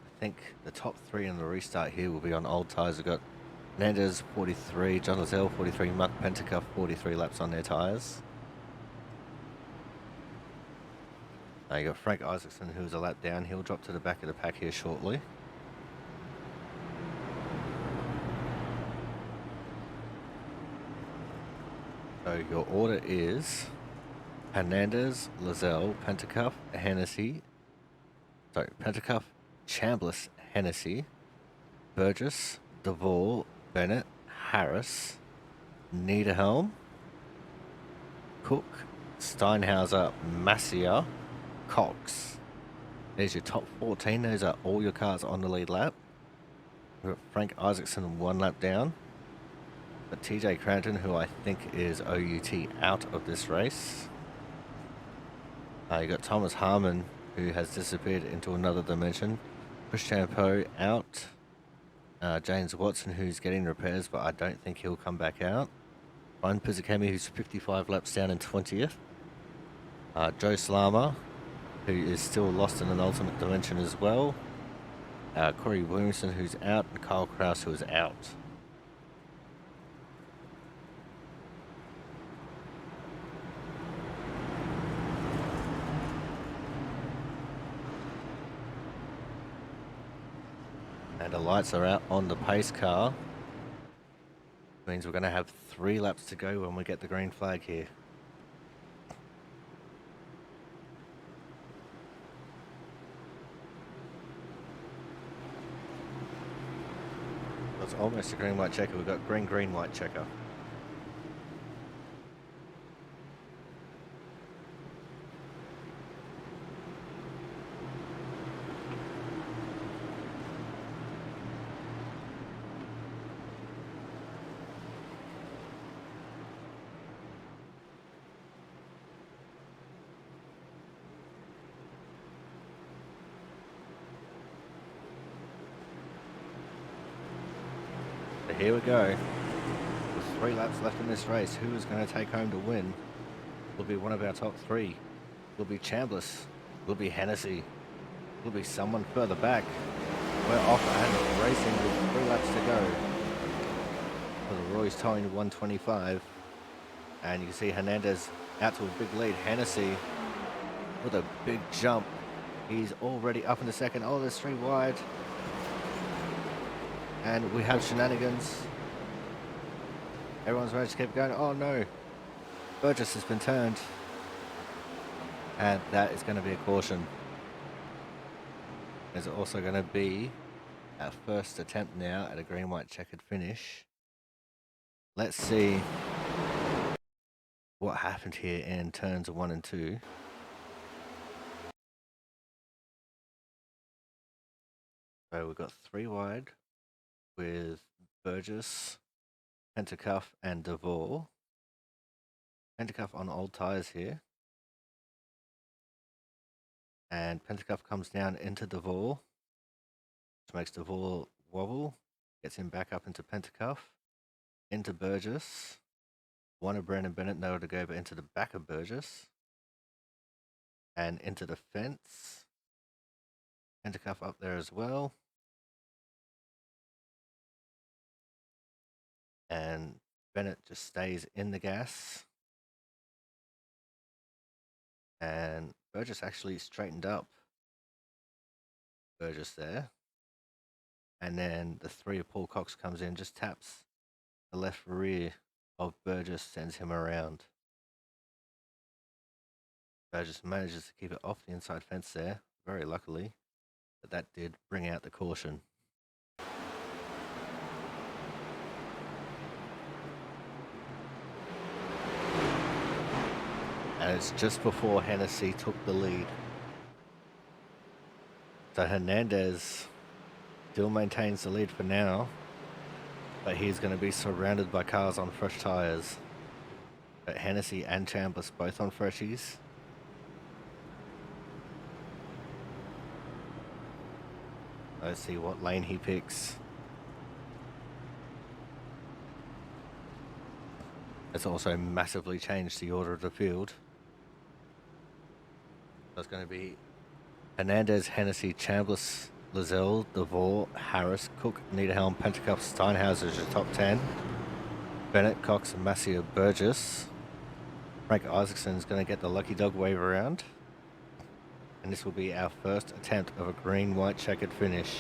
I think the top 3 in the restart here will be on old tyres. We've got Hernandez 43, John Lizelle 43, Mark Pentacup 43 laps on their tyres. Now you got Frank Isaacson, who's a lap down. He'll drop to the back of the pack here shortly. So your order is Hernandez, Lizelle, Pentacup, Hennessy. Sorry, Pentacup, Chambliss, Hennessy, Burgess, Duvall, Bennett, Harris, Niederhelm, Cook, Steinhauser, Massier, Cox. There's your top 14. Those are all your cars on the lead lap. We've got Frank Isaacson 1 lap down. But TJ Cranton, who I think is OUT, out of this race. You got Thomas Harmon, who has disappeared into another dimension. Chris Champeau out. James Watson, who's getting repairs, but I don't think he'll come back out. Ryan Pizzicami, who's 55 laps down in 20th. Joe Slama, who is still lost in an ultimate dimension as well. Corey Williamson, who's out, and Kyle Kraus, who is out. And the lights are out on the pace car. Means we're going to have 3 laps to go when we get the green flag here. It's almost a green white checker. We've got green green white checker. So here we go. With 3 laps left in this race, who is going to take home the win? Will be one of our top 3. Will be Chambliss. Will be Hennessy. Will be someone further back. We're off and racing with 3 laps to go. For the Roy's towing 125. And you can see Hernandez out to a big lead. Hennessy with a big jump. He's already up in the second. Oh, there's 3 wide. And we have shenanigans. Everyone's managed to keep going. Oh no. Burgess has been turned. And that is going to be a caution. There's also going to be our first attempt now at a green-white checkered finish. Let's see what happened here in turns 1 and 2. So we've got 3 wide with Burgess, Pentacup, and Duvall. Pentacup on old tyres here. And Pentacuff comes down into Devore, which makes Devore wobble, gets him back up into Pentacuff, into Burgess. One of Brandon Bennett know to go into the back of Burgess and into the fence. Pentacuff up there as well. And Bennett just stays in the gas. And Burgess actually straightened up. Burgess there. And then the 3 of Paul Cox comes in, just taps the left rear of Burgess, sends him around. Burgess manages to keep it off the inside fence there, very luckily. But that did bring out the caution. And it's just before Hennessy took the lead. So Hernandez still maintains the lead for now, but he's going to be surrounded by cars on fresh tyres. But Hennessy and Chambliss both on freshies. Let's see what lane he picks. It's also massively changed the order of the field. So it's going to be Hernandez, Hennessy, Chambliss, Lizelle, Devore, Harris, Cook, Niederhelm, Pentacuff, Steinhauser is your top 10. Bennett, Cox, Massier, Burgess. Frank Isaacson is going to get the lucky dog wave around. And this will be our first attempt of a green-white checkered finish.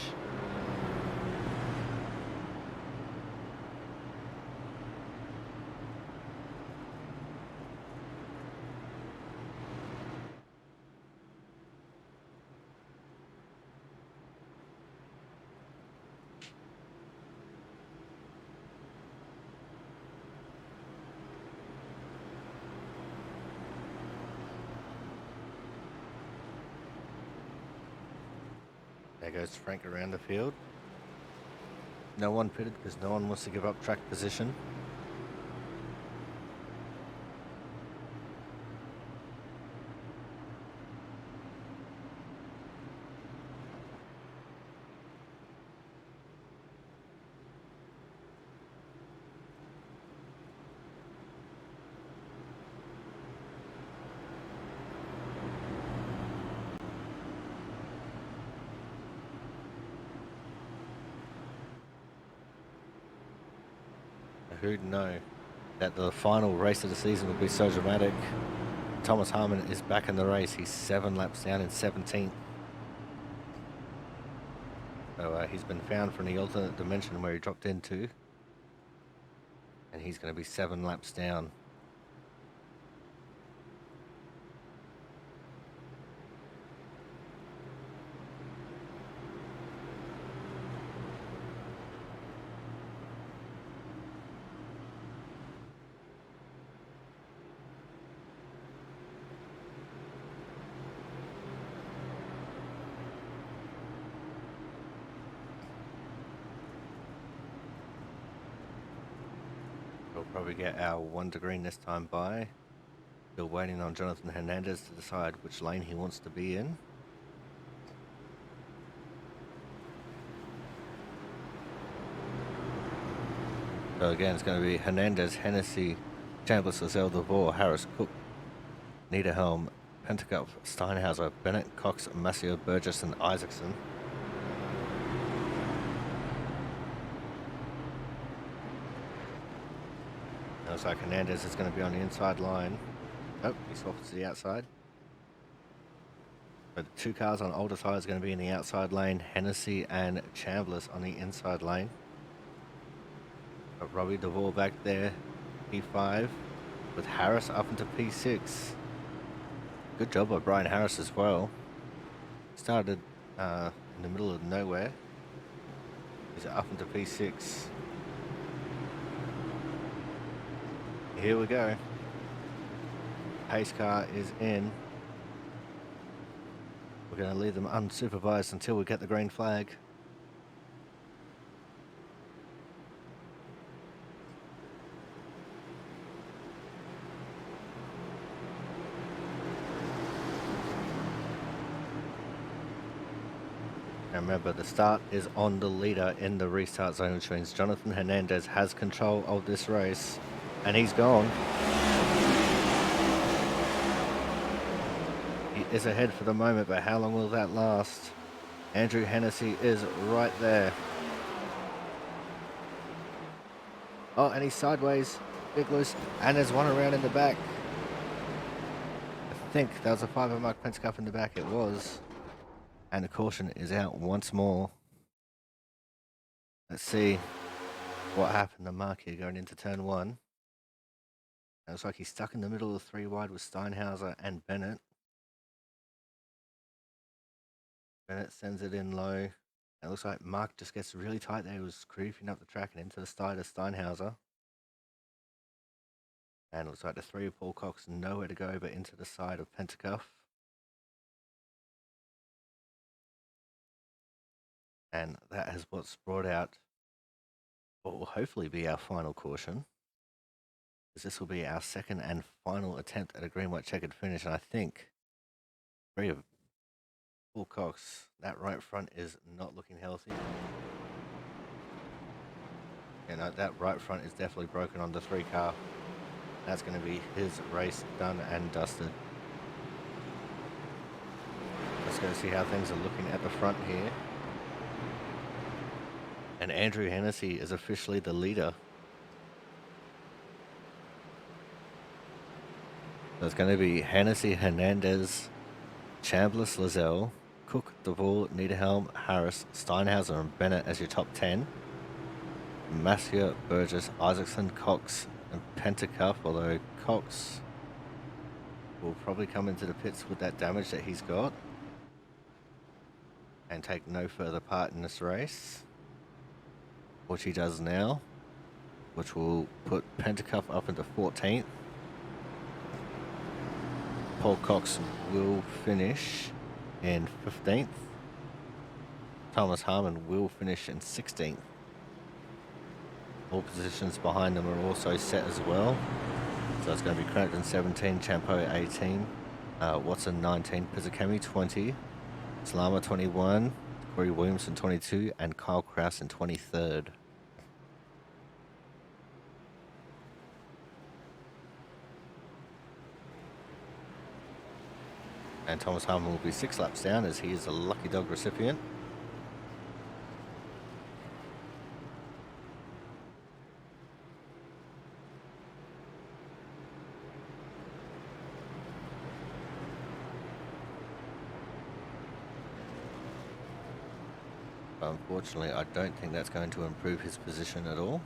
There goes Frank around the field. No one pitted because no one wants to give up track position. Who'd know that the final race of the season would be so dramatic? Thomas Harmon is back in the race. He's 7 laps down in 17th. So he's been found from the alternate dimension where he dropped into. And he's going to be 7 laps down. We'll probably get our 1 to green this time by. Still waiting on Jonathan Hernandez to decide which lane he wants to be in. So again, it's going to be Hernandez, Hennessy, Chambliss, Lizelle, Devore, Harris, Cook, Niederhelm, Pentacuff, Steinhauser, Bennett, Cox, Massier, Burgess, and Isaacson. Looks like Hernandez is going to be on the inside line. Oh, he swapped to the outside. But the 2 cars on older tyres are going to be in the outside lane. Hennessy and Chambliss on the inside lane. Got Robbie Devore back there, P5, with Harris up into P6. Good job by Brian Harris as well. Started in the middle of nowhere. He's up into P6. Here we go. Pace car is in. We're going to leave them unsupervised until we get the green flag. And remember, the start is on the leader in the restart zone, which means Jonathan Hernandez has control of this race. And he's gone. He is ahead for the moment, but how long will that last? Andrew Hennessy is right there. Oh, and he's sideways. Big loose. And there's one around in the back. I think that was a 5 Mark Pentecough in the back. It was. And the caution is out once more. Let's see what happened to Mark here going into turn 1. It looks like he's stuck in the middle of 3 wide with Steinhauser and Bennett. Bennett sends it in low. It looks like Mark just gets really tight there. He was creeping up the track and into the side of Steinhauser. And it looks like the 3 of Paul Cox nowhere to go but into the side of Pentecough. And that is what's brought out what will hopefully be our final caution. Because this will be our second and final attempt at a green-white checkered finish. And I think 3 of Paul Cox, that right front is not looking healthy. You know, that right front is definitely broken on the 3 car. That's going to be his race done and dusted. Let's go see how things are looking at the front here. And Andrew Hennessy is officially the leader. So it's going to be Hennessy, Hernandez, Chambliss, Lizelle, Cook, DeVore, Niederhelm, Harris, Steinhauser, and Bennett as your top 10. Massier, Burgess, Isaacson, Cox, and Pentecough, although Cox will probably come into the pits with that damage that he's got and take no further part in this race, which he does now, which will put Pentecough up into 14th. Paul Cox will finish in 15th. Thomas Harmon will finish in 16th. All positions behind them are also set as well. So it's going to be Crampton 17, Champo 18, Watson 19, Pizzakemi 20, Slama 21, Corey Williamson 22, and Kyle Kraus in 23rd. And Thomas Harmon will be 6 laps down as he is a lucky dog recipient. But unfortunately, I don't think that's going to improve his position at all.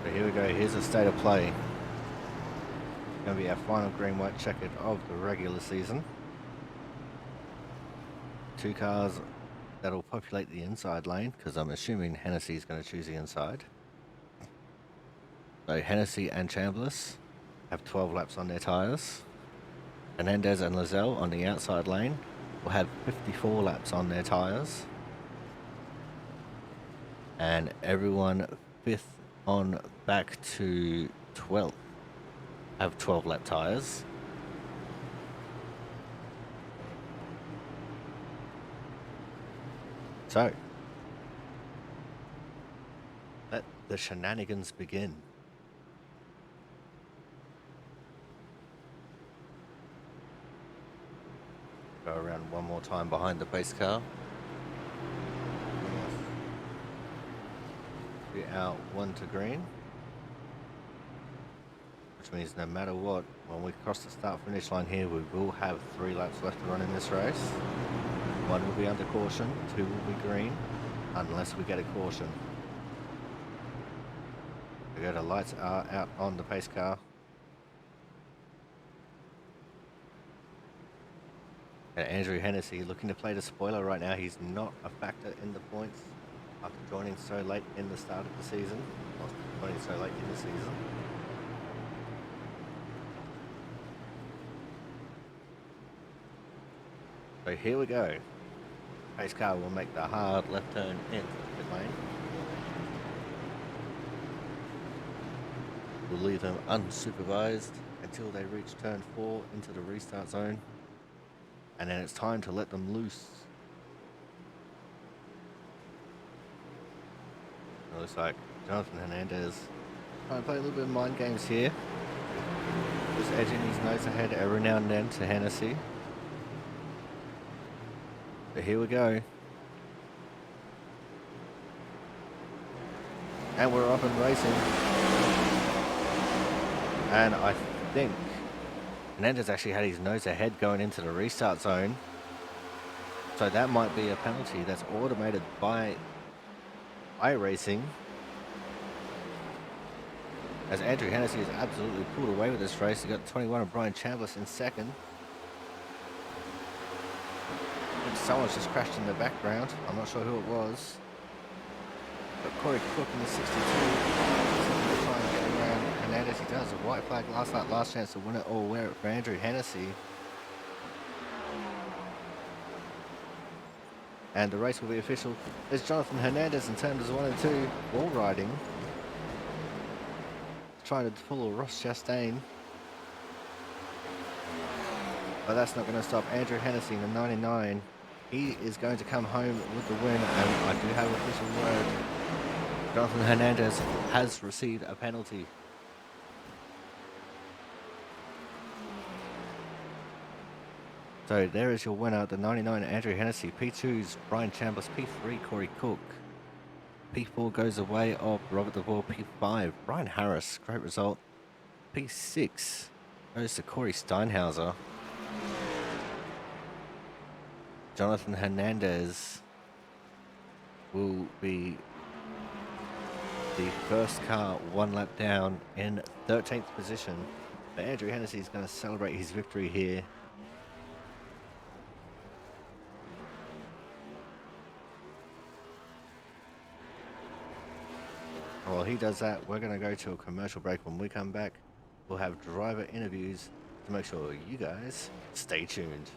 But here we go, here's a state of play. Going to be our final green-white checkered of the regular season. 2 cars that'll populate the inside lane, because I'm assuming Hennessy is going to choose the inside. So Hennessy and Chambliss have 12 laps on their tyres. Hernandez and Lizelle on the outside lane will have 54 laps on their tyres. And everyone 5th on back to 12th have 12 lap tyres. So, let the shenanigans begin. Go around one more time behind the pace car. Be out 1 to green. Which means no matter what, when we cross the start finish line here, we will have 3 laps left to run in this race. 1 will be under caution, 2 will be green, unless we get a caution. We go to lights are out on the pace car. And Andrew Hennessy looking to play the spoiler right now. He's not a factor in the points after joining so late in the start of the season. Joining so late in the season. So here we go. Pace car will make the hard left turn into the pit lane. We'll leave them unsupervised until they reach turn 4 into the restart zone. And then it's time to let them loose. It looks like Jonathan Hernandez trying to play a little bit of mind games here. Just edging his nose ahead every now and then to Hennessy. But here we go. And we're up and racing. And I think Hernandez actually had his nose ahead going into the restart zone. So that might be a penalty that's automated by iRacing. As Andrew Hennessy has absolutely pulled away with this race. He got 21 of Brian Chambliss in second. I think someone's just crashed in the background. I'm not sure who it was. But Corey Cook in the 62. To try and get around Hernandez. He does. A white flag last night, last chance to win it or wear it for Andrew Hennessy. And the race will be official. There's Jonathan Hernandez in turns 1 and 2. Wall riding. Trying to pull a Ross Chastain. But that's not going to stop Andrew Hennessy in the 99. He is going to come home with the win, and I do have official word. Jonathan Hernandez has received a penalty. So there is your winner, the 99 Andrew Hennessy. P2's Brian Chambliss. P3 Corey Cook. P4 goes the way of Robert DeVore. P5 Brian Harris. Great result. P6 goes to Corey Steinhauser. Jonathan Hernandez will be the first car 1 lap down in 13th position. But Andrew Hennessy is going to celebrate his victory here. While he does that, we're going to go to a commercial break. When we come back, we'll have driver interviews to make sure you guys stay tuned.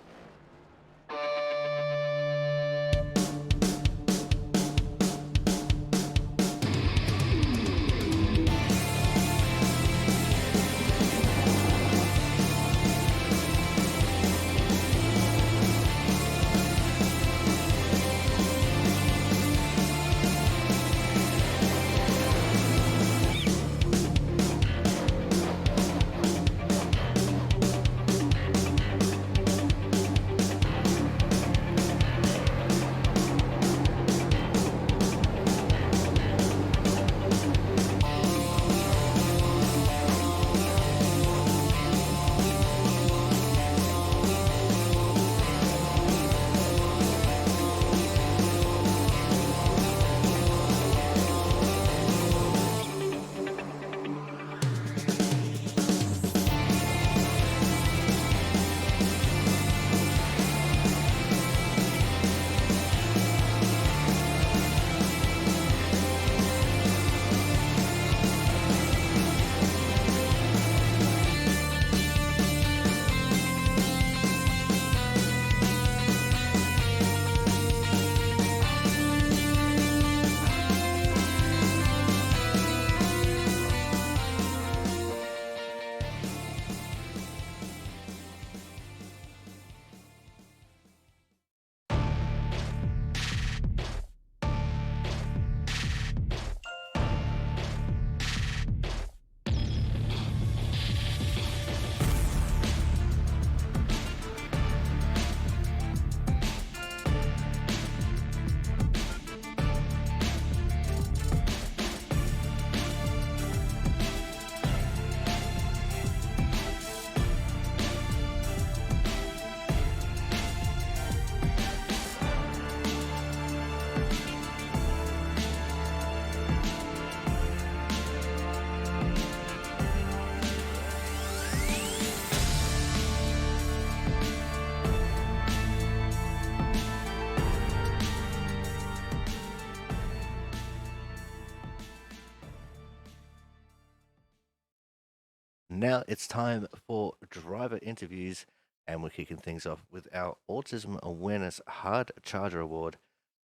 Now it's time for driver interviews And we're kicking things off with our Autism Awareness Hard Charger Award.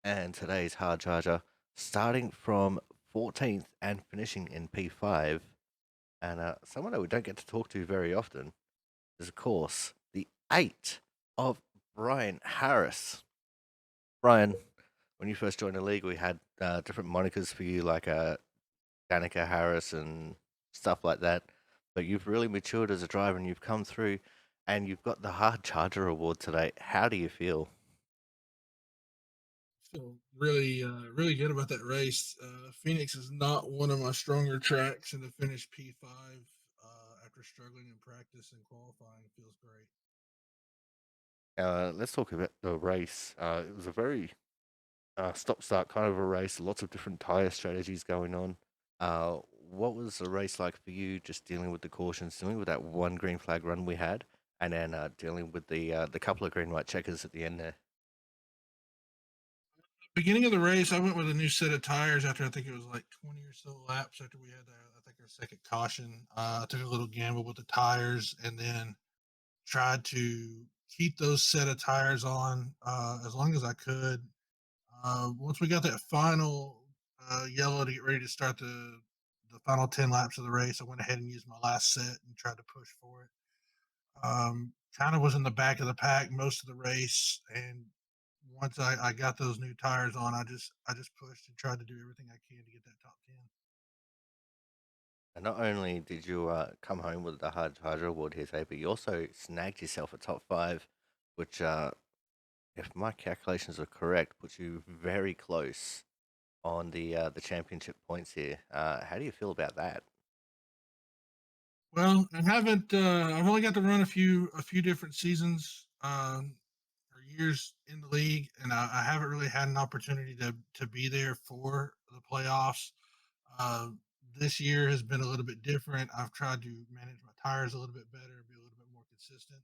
And today's Hard Charger, starting from 14th and finishing in P5, and someone that we don't get to talk to very often is, of course, the 8 of Brian Harris. Brian, when you first joined the league, we had different monikers for you, like Danica Harris and stuff like that. But you've really matured as a driver and you've come through and you've got the Hard Charger Award today. How do you feel? Feel really, really good about that race. Phoenix is not one of my stronger tracks, and to finish P5 after struggling in practice and qualifying feels great. Let's talk about the race. It was a very stop start kind of a race, lots of different tyre strategies going on. What was the race like for you, just dealing with the cautions, dealing with that one green flag run we had, and then dealing with the couple of green white checkers at the end there? Beginning of the race, I went with a new set of tires after I think it was like 20 or so laps after we had, I think, our second caution. I took a little gamble with the tires and then tried to keep those set of tires on as long as I could. Once we got that final yellow to get ready to start the final 10 laps of the race, I went ahead and used my last set and tried to push for it. Kind of was in the back of the pack most of the race, and once I got those new tires on, I just pushed and tried to do everything I can to get that top 10. And not only did you come home with the Hard Charger Award here today, but you also snagged yourself a top five, which, if my calculations are correct, puts you very close on the championship points here. How do you feel about that? Well, I haven't. I've only got to run a few different seasons or years in the league, and I haven't really had an opportunity to be there for the playoffs. Uh, this year has been a little bit different. I've tried to manage my tires a little bit better, be a little bit more consistent.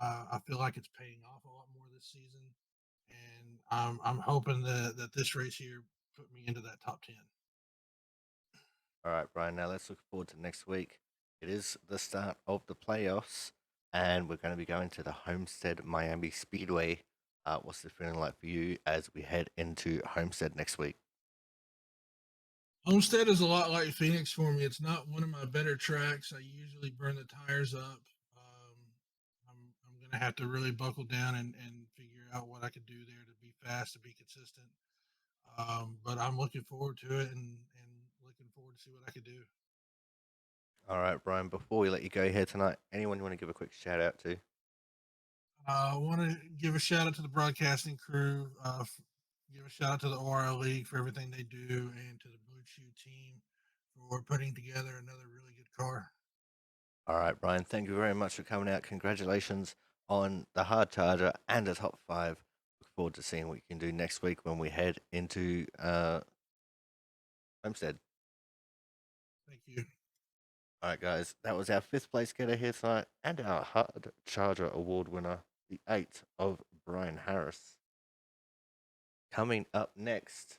I feel like it's paying off a lot more this season, and I'm hoping that this race here put me into that top 10. All right, Brian. Now let's look forward to next week. It is the start of the playoffs, and we're going to be going to the Homestead Miami Speedway. What's the feeling like for you as we head into Homestead next week? Homestead is a lot like Phoenix for me. It's not one of my better tracks. I usually burn the tires up. I'm gonna have to really buckle down and figure out what I could do there to be fast, to be consistent. But I'm looking forward to it and looking forward to see what I could do. All right, Brian. Before we let you go here tonight, anyone you want to give a quick shout out to? I want to give a shout out to the broadcasting crew. Give a shout out to the ORL League for everything they do, and to the Blue Chew team for putting together another really good car. All right, Brian. Thank you very much for coming out. Congratulations on the hard charger and the top five. Look forward to seeing what you can do next week when we head into Homestead. Thank you. All right, guys. That was our fifth place getter here tonight and our hard charger award winner, the 8 of Brian Harris. Coming up next,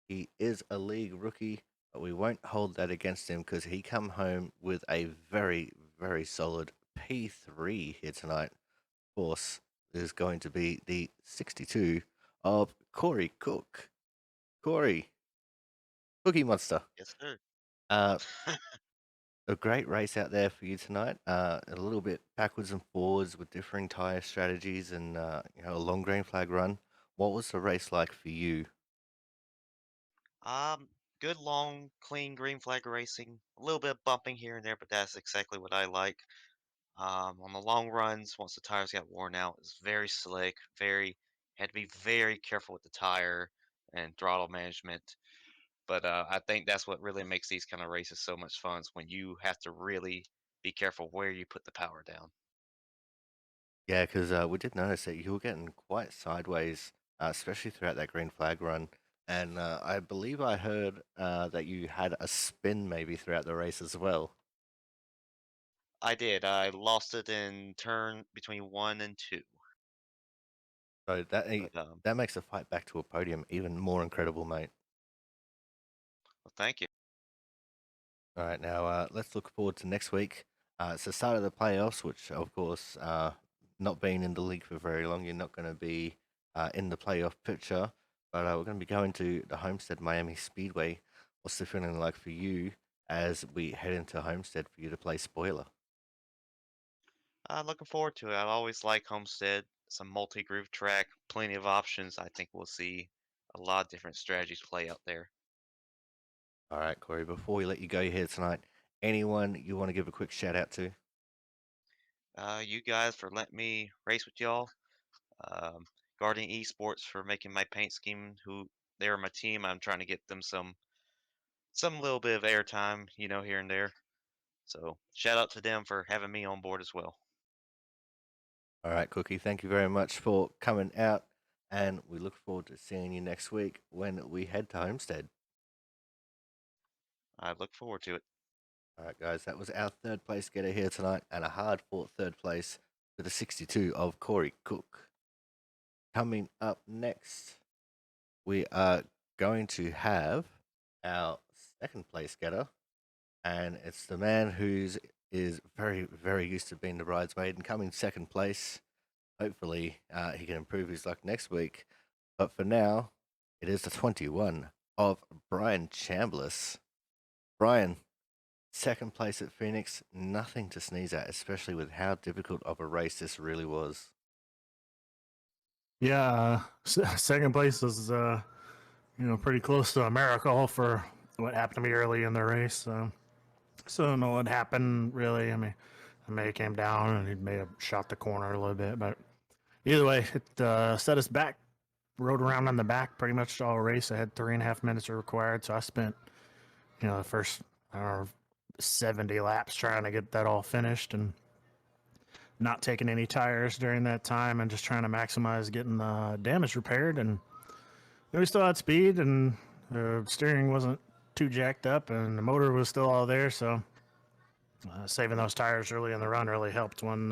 he is a league rookie, but we won't hold that against him because he come home with a very, very solid P3 here tonight. Of course, is going to be the 62 of Corey Cook. Corey, Cookie Monster. Yes, sir. Uh, a great race out there for you tonight. A little bit backwards and forwards with differing tire strategies and a long green flag run. What was the race like for you? Um, Good long, clean green flag racing. A little bit of bumping here and there, but that's exactly what I like. On the long runs, once the tires got worn out, it's very slick. Very had to be very careful with the tire and throttle management. But I think that's what really makes these kind of races so much fun is when you have to really be careful where you put the power down. Yeah, because we did notice that you were getting quite sideways, especially throughout that green flag run. And I believe I heard that you had a spin maybe throughout the race as well. I did. I lost it in turn between one and two. So But that makes the fight back to a podium even more incredible, mate. well, thank you. All right, now let's look forward to next week. It's the start of the playoffs, which, of course, not being in the league for very long, you're not going to be in the playoff picture. But we're going to be going to the Homestead Miami Speedway. What's the feeling like for you as we head into Homestead for you to play spoiler? Looking forward to it. I always like Homestead. It's a multi-groove track, plenty of options. I think we'll see a lot of different strategies play out there. All right, Corey, before we let you go here tonight, anyone you want to give a quick shout out to? You guys for letting me race with y'all. Um, Guardian Esports for making my paint scheme. Who they're my team. I'm trying to get them some little bit of airtime, here and there. So shout out to them for having me on board as well. All right, Cookie, thank you very much for coming out, and we look forward to seeing you next week when we head to Homestead. I look forward to it. All right, guys, that was our third place getter here tonight, and a hard fought third place to the 62 of Corey Cook. Coming up next, we are going to have our second place getter, and it's the man who's is very, very used to being the bridesmaid and coming second place. Hopefully, he can improve his luck next week. But for now, it is the 21 of Brian Chambliss. Brian, second place at Phoenix, nothing to sneeze at, especially with how difficult of a race this really was. Yeah, second place is pretty close to a miracle for what happened to me early in the race. So I don't know what happened really. I may have came down and he may have shot the corner a little bit, but either way, it set us back. Rode around on the back pretty much all race. I had 3.5 minutes required, so I spent the first I don't know 70 laps trying to get that all finished and not taking any tires during that time and just trying to maximize getting the damage repaired. And we still had speed and the steering wasn't too jacked up and the motor was still all there. So saving those tires early in the run really helped when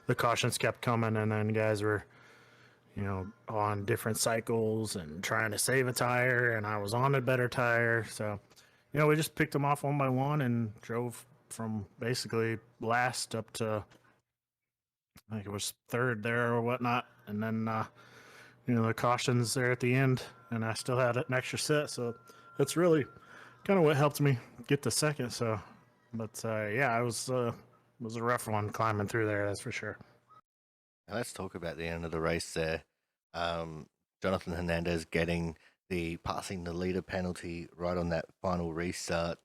the cautions kept coming and then guys were, on different cycles and trying to save a tire. And I was on a better tire. So, we just picked them off one by one and drove from basically last up to I think it was third there or whatnot, and then the cautions there at the end, and I still had an extra set, so that's really kind of what helped me get to second. So, but yeah, it was a rough one climbing through there, that's for sure. Now let's talk about the end of the race there. Jonathan Hernandez getting the passing the leader penalty right on that final restart,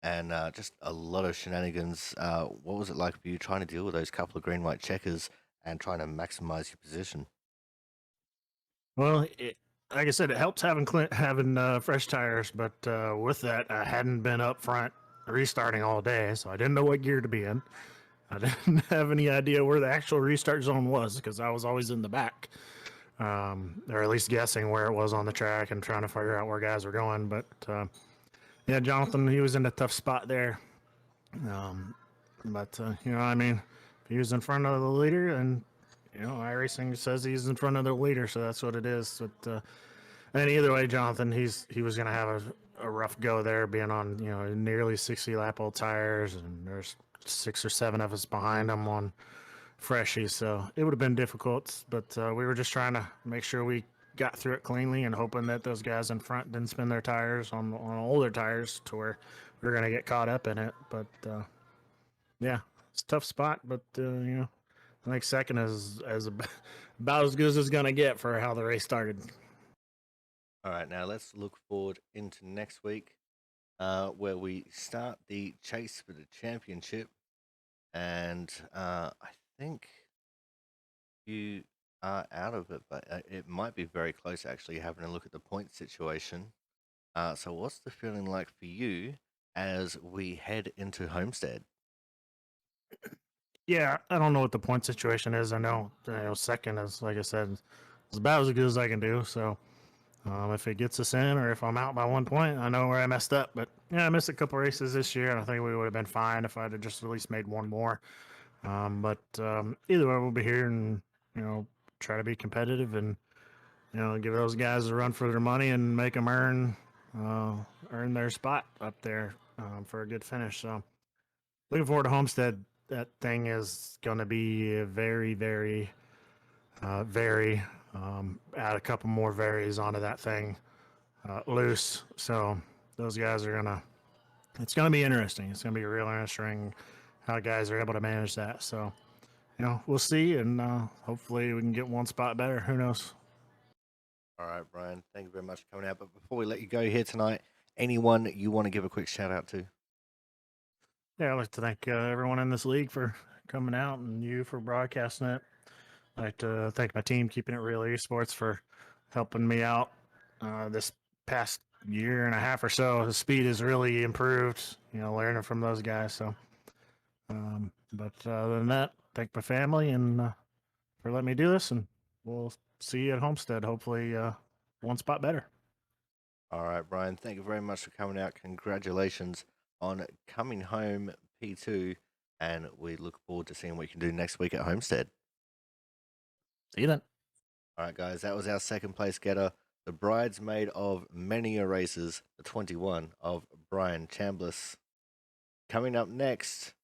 and just a lot of shenanigans. What was it like for you trying to deal with those couple of green white checkers and trying to maximize your position? Well, like I said, it helps having fresh tires, but with that, I hadn't been up front restarting all day, so I didn't know what gear to be in. I didn't have any idea where the actual restart zone was because I was always in the back, or at least guessing where it was on the track and trying to figure out where guys were going. But yeah, Jonathan, he was in a tough spot there. But if he was in front of the leader, and iRacing says he's in front of the leader, so that's what it is. But and either way, Jonathan, he was gonna have a rough go there, being on nearly 60 lap old tires, and there's 6 or 7 of us behind him on freshies, so it would have been difficult. But we were just trying to make sure we got through it cleanly and hoping that those guys in front didn't spin their tires on older tires to where we were gonna get caught up in it. But yeah, it's a tough spot, but I think second is about as good as it's gonna get for how the race started. All right, now let's look forward into next week, where we start the chase for the championship, and I think you are out of it, but it might be very close actually. Having a look at the point situation. So, what's the feeling like for you as we head into Homestead? Yeah, I don't know what the point situation is. I know, second is, like I said, is about as good as I can do. So if it gets us in or if I'm out by 1 point, I know where I messed up. But yeah, I missed a couple races this year, and I think we would have been fine if I'd have just at least made one more. But either way, we'll be here and try to be competitive and give those guys a run for their money and make them earn their spot up there for a good finish. So looking forward to Homestead. that thing is going to be very, very, very. Add a couple more varies onto that thing, loose. So those guys are gonna. It's gonna be interesting. It's gonna be real interesting how guys are able to manage that. So we'll see, and hopefully we can get one spot better. Who knows? All right, Brian. Thank you very much for coming out. But before we let you go here tonight, anyone you want to give a quick shout out to? Yeah, I'd like to thank everyone in this league for coming out and you for broadcasting it. I'd like to thank my team, Keeping It Real Esports, for helping me out this past year and a half or so. The speed has really improved, learning from those guys. So, but other than that, thank my family and for letting me do this. And we'll see you at Homestead. Hopefully, one spot better. All right, Brian. Thank you very much for coming out. Congratulations on coming home P2, and we look forward to seeing what you can do next week at Homestead. See you then. All right, guys, that was our second place getter, the bridesmaid of many races, the 21 of Brian Chambliss. Coming up next,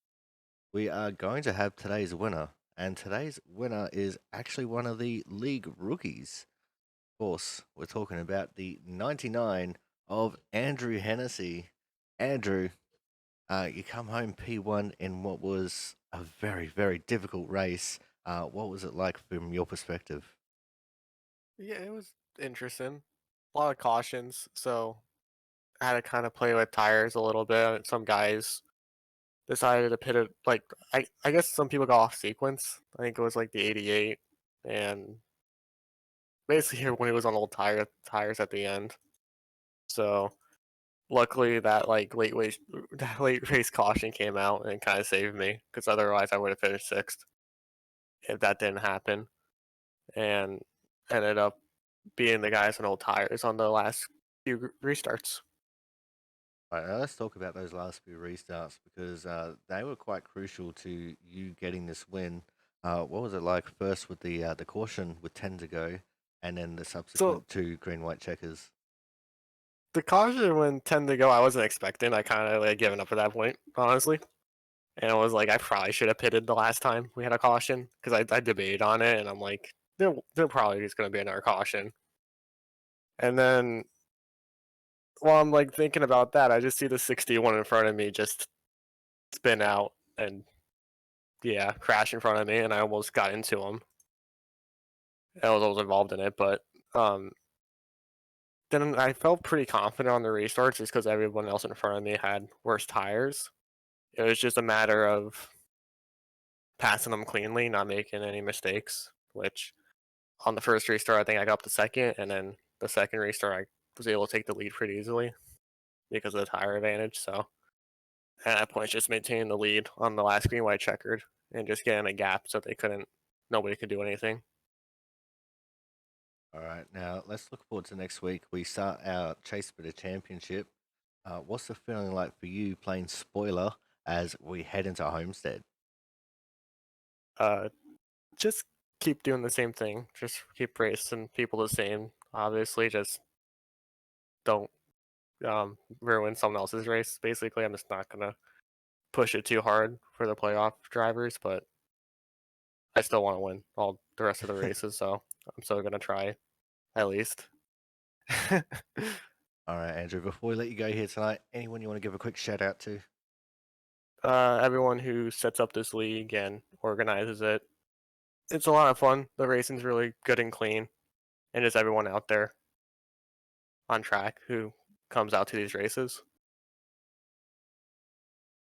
we are going to have today's winner, and today's winner is actually one of the league rookies. Of course, we're talking about the 99 of Andrew Hennessy. Andrew, you come home P1 in what was a very, very difficult race. What was it like from your perspective? Yeah, it was interesting. A lot of cautions, so I had to kind of play with tires a little bit. Some guys decided to pit it I guess some people got off sequence. I think it was like the 88, and basically everyone was on old tires at the end. So luckily that that late race caution came out and kind of saved me, because otherwise I would have finished sixth if that didn't happen, and ended up being the guys on old tires on the last few restarts. All right, now let's talk about those last few restarts because they were quite crucial to you getting this win. What was it like first with the caution with 10 to go, and then the subsequent two green white checkers? The caution when 10 to go, I wasn't expecting. I kind of given up at that point, honestly. And I was like, I probably should have pitted the last time we had a caution, because I debated on it, and I'm like, there probably is going to be another caution. And then while I'm thinking about that, I just see the 61 in front of me just spin out and crash in front of me, and I almost got into him. I was involved in it, but then I felt pretty confident on the restarts just because everyone else in front of me had worse tires. It was just a matter of passing them cleanly, not making any mistakes, which on the first restart, I think I got up to second, and then the second restart, I was able to take the lead pretty easily because of the tire advantage. So at that point, just maintaining the lead on the last green white checkered and just getting a gap so nobody could do anything. All right, now let's look forward to next week. We start our Chase for the Championship. What's the feeling like for you playing spoiler as we head into Homestead? Just keep doing the same thing. Just keep racing people the same. Obviously, just don't ruin someone else's race. Basically, I'm just not gonna push it too hard for the playoff drivers, but I still want to win all the rest of the races, so I'm still gonna try at least. All right, Andrew, before we let you go here tonight, anyone you want to give a quick shout out to? Everyone who sets up this league and organizes it. It's a lot of fun. The racing's really good and clean, and just everyone out there on track who comes out to these races.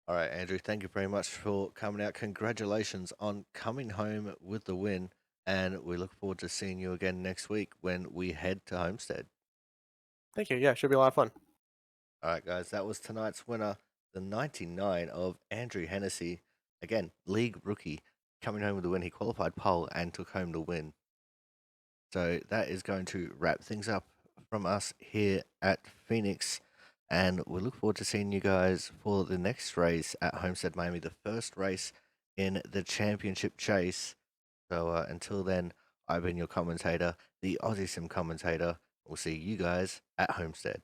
All right, Andrew, thank you very much for coming out. Congratulations on coming home with the win, and we look forward to seeing you again next week when we head to Homestead. Thank you. Yeah, should be a lot of fun. All right, guys, that was tonight's winner, the 99 of Andrew Hennessy. Again, league rookie, coming home with the win. He qualified pole and took home the win. So that is going to wrap things up from us here at Phoenix. And we look forward to seeing you guys for the next race at Homestead Miami, the first race in the championship chase. So until then, I've been your commentator, the Aussie Sim commentator. We'll see you guys at Homestead.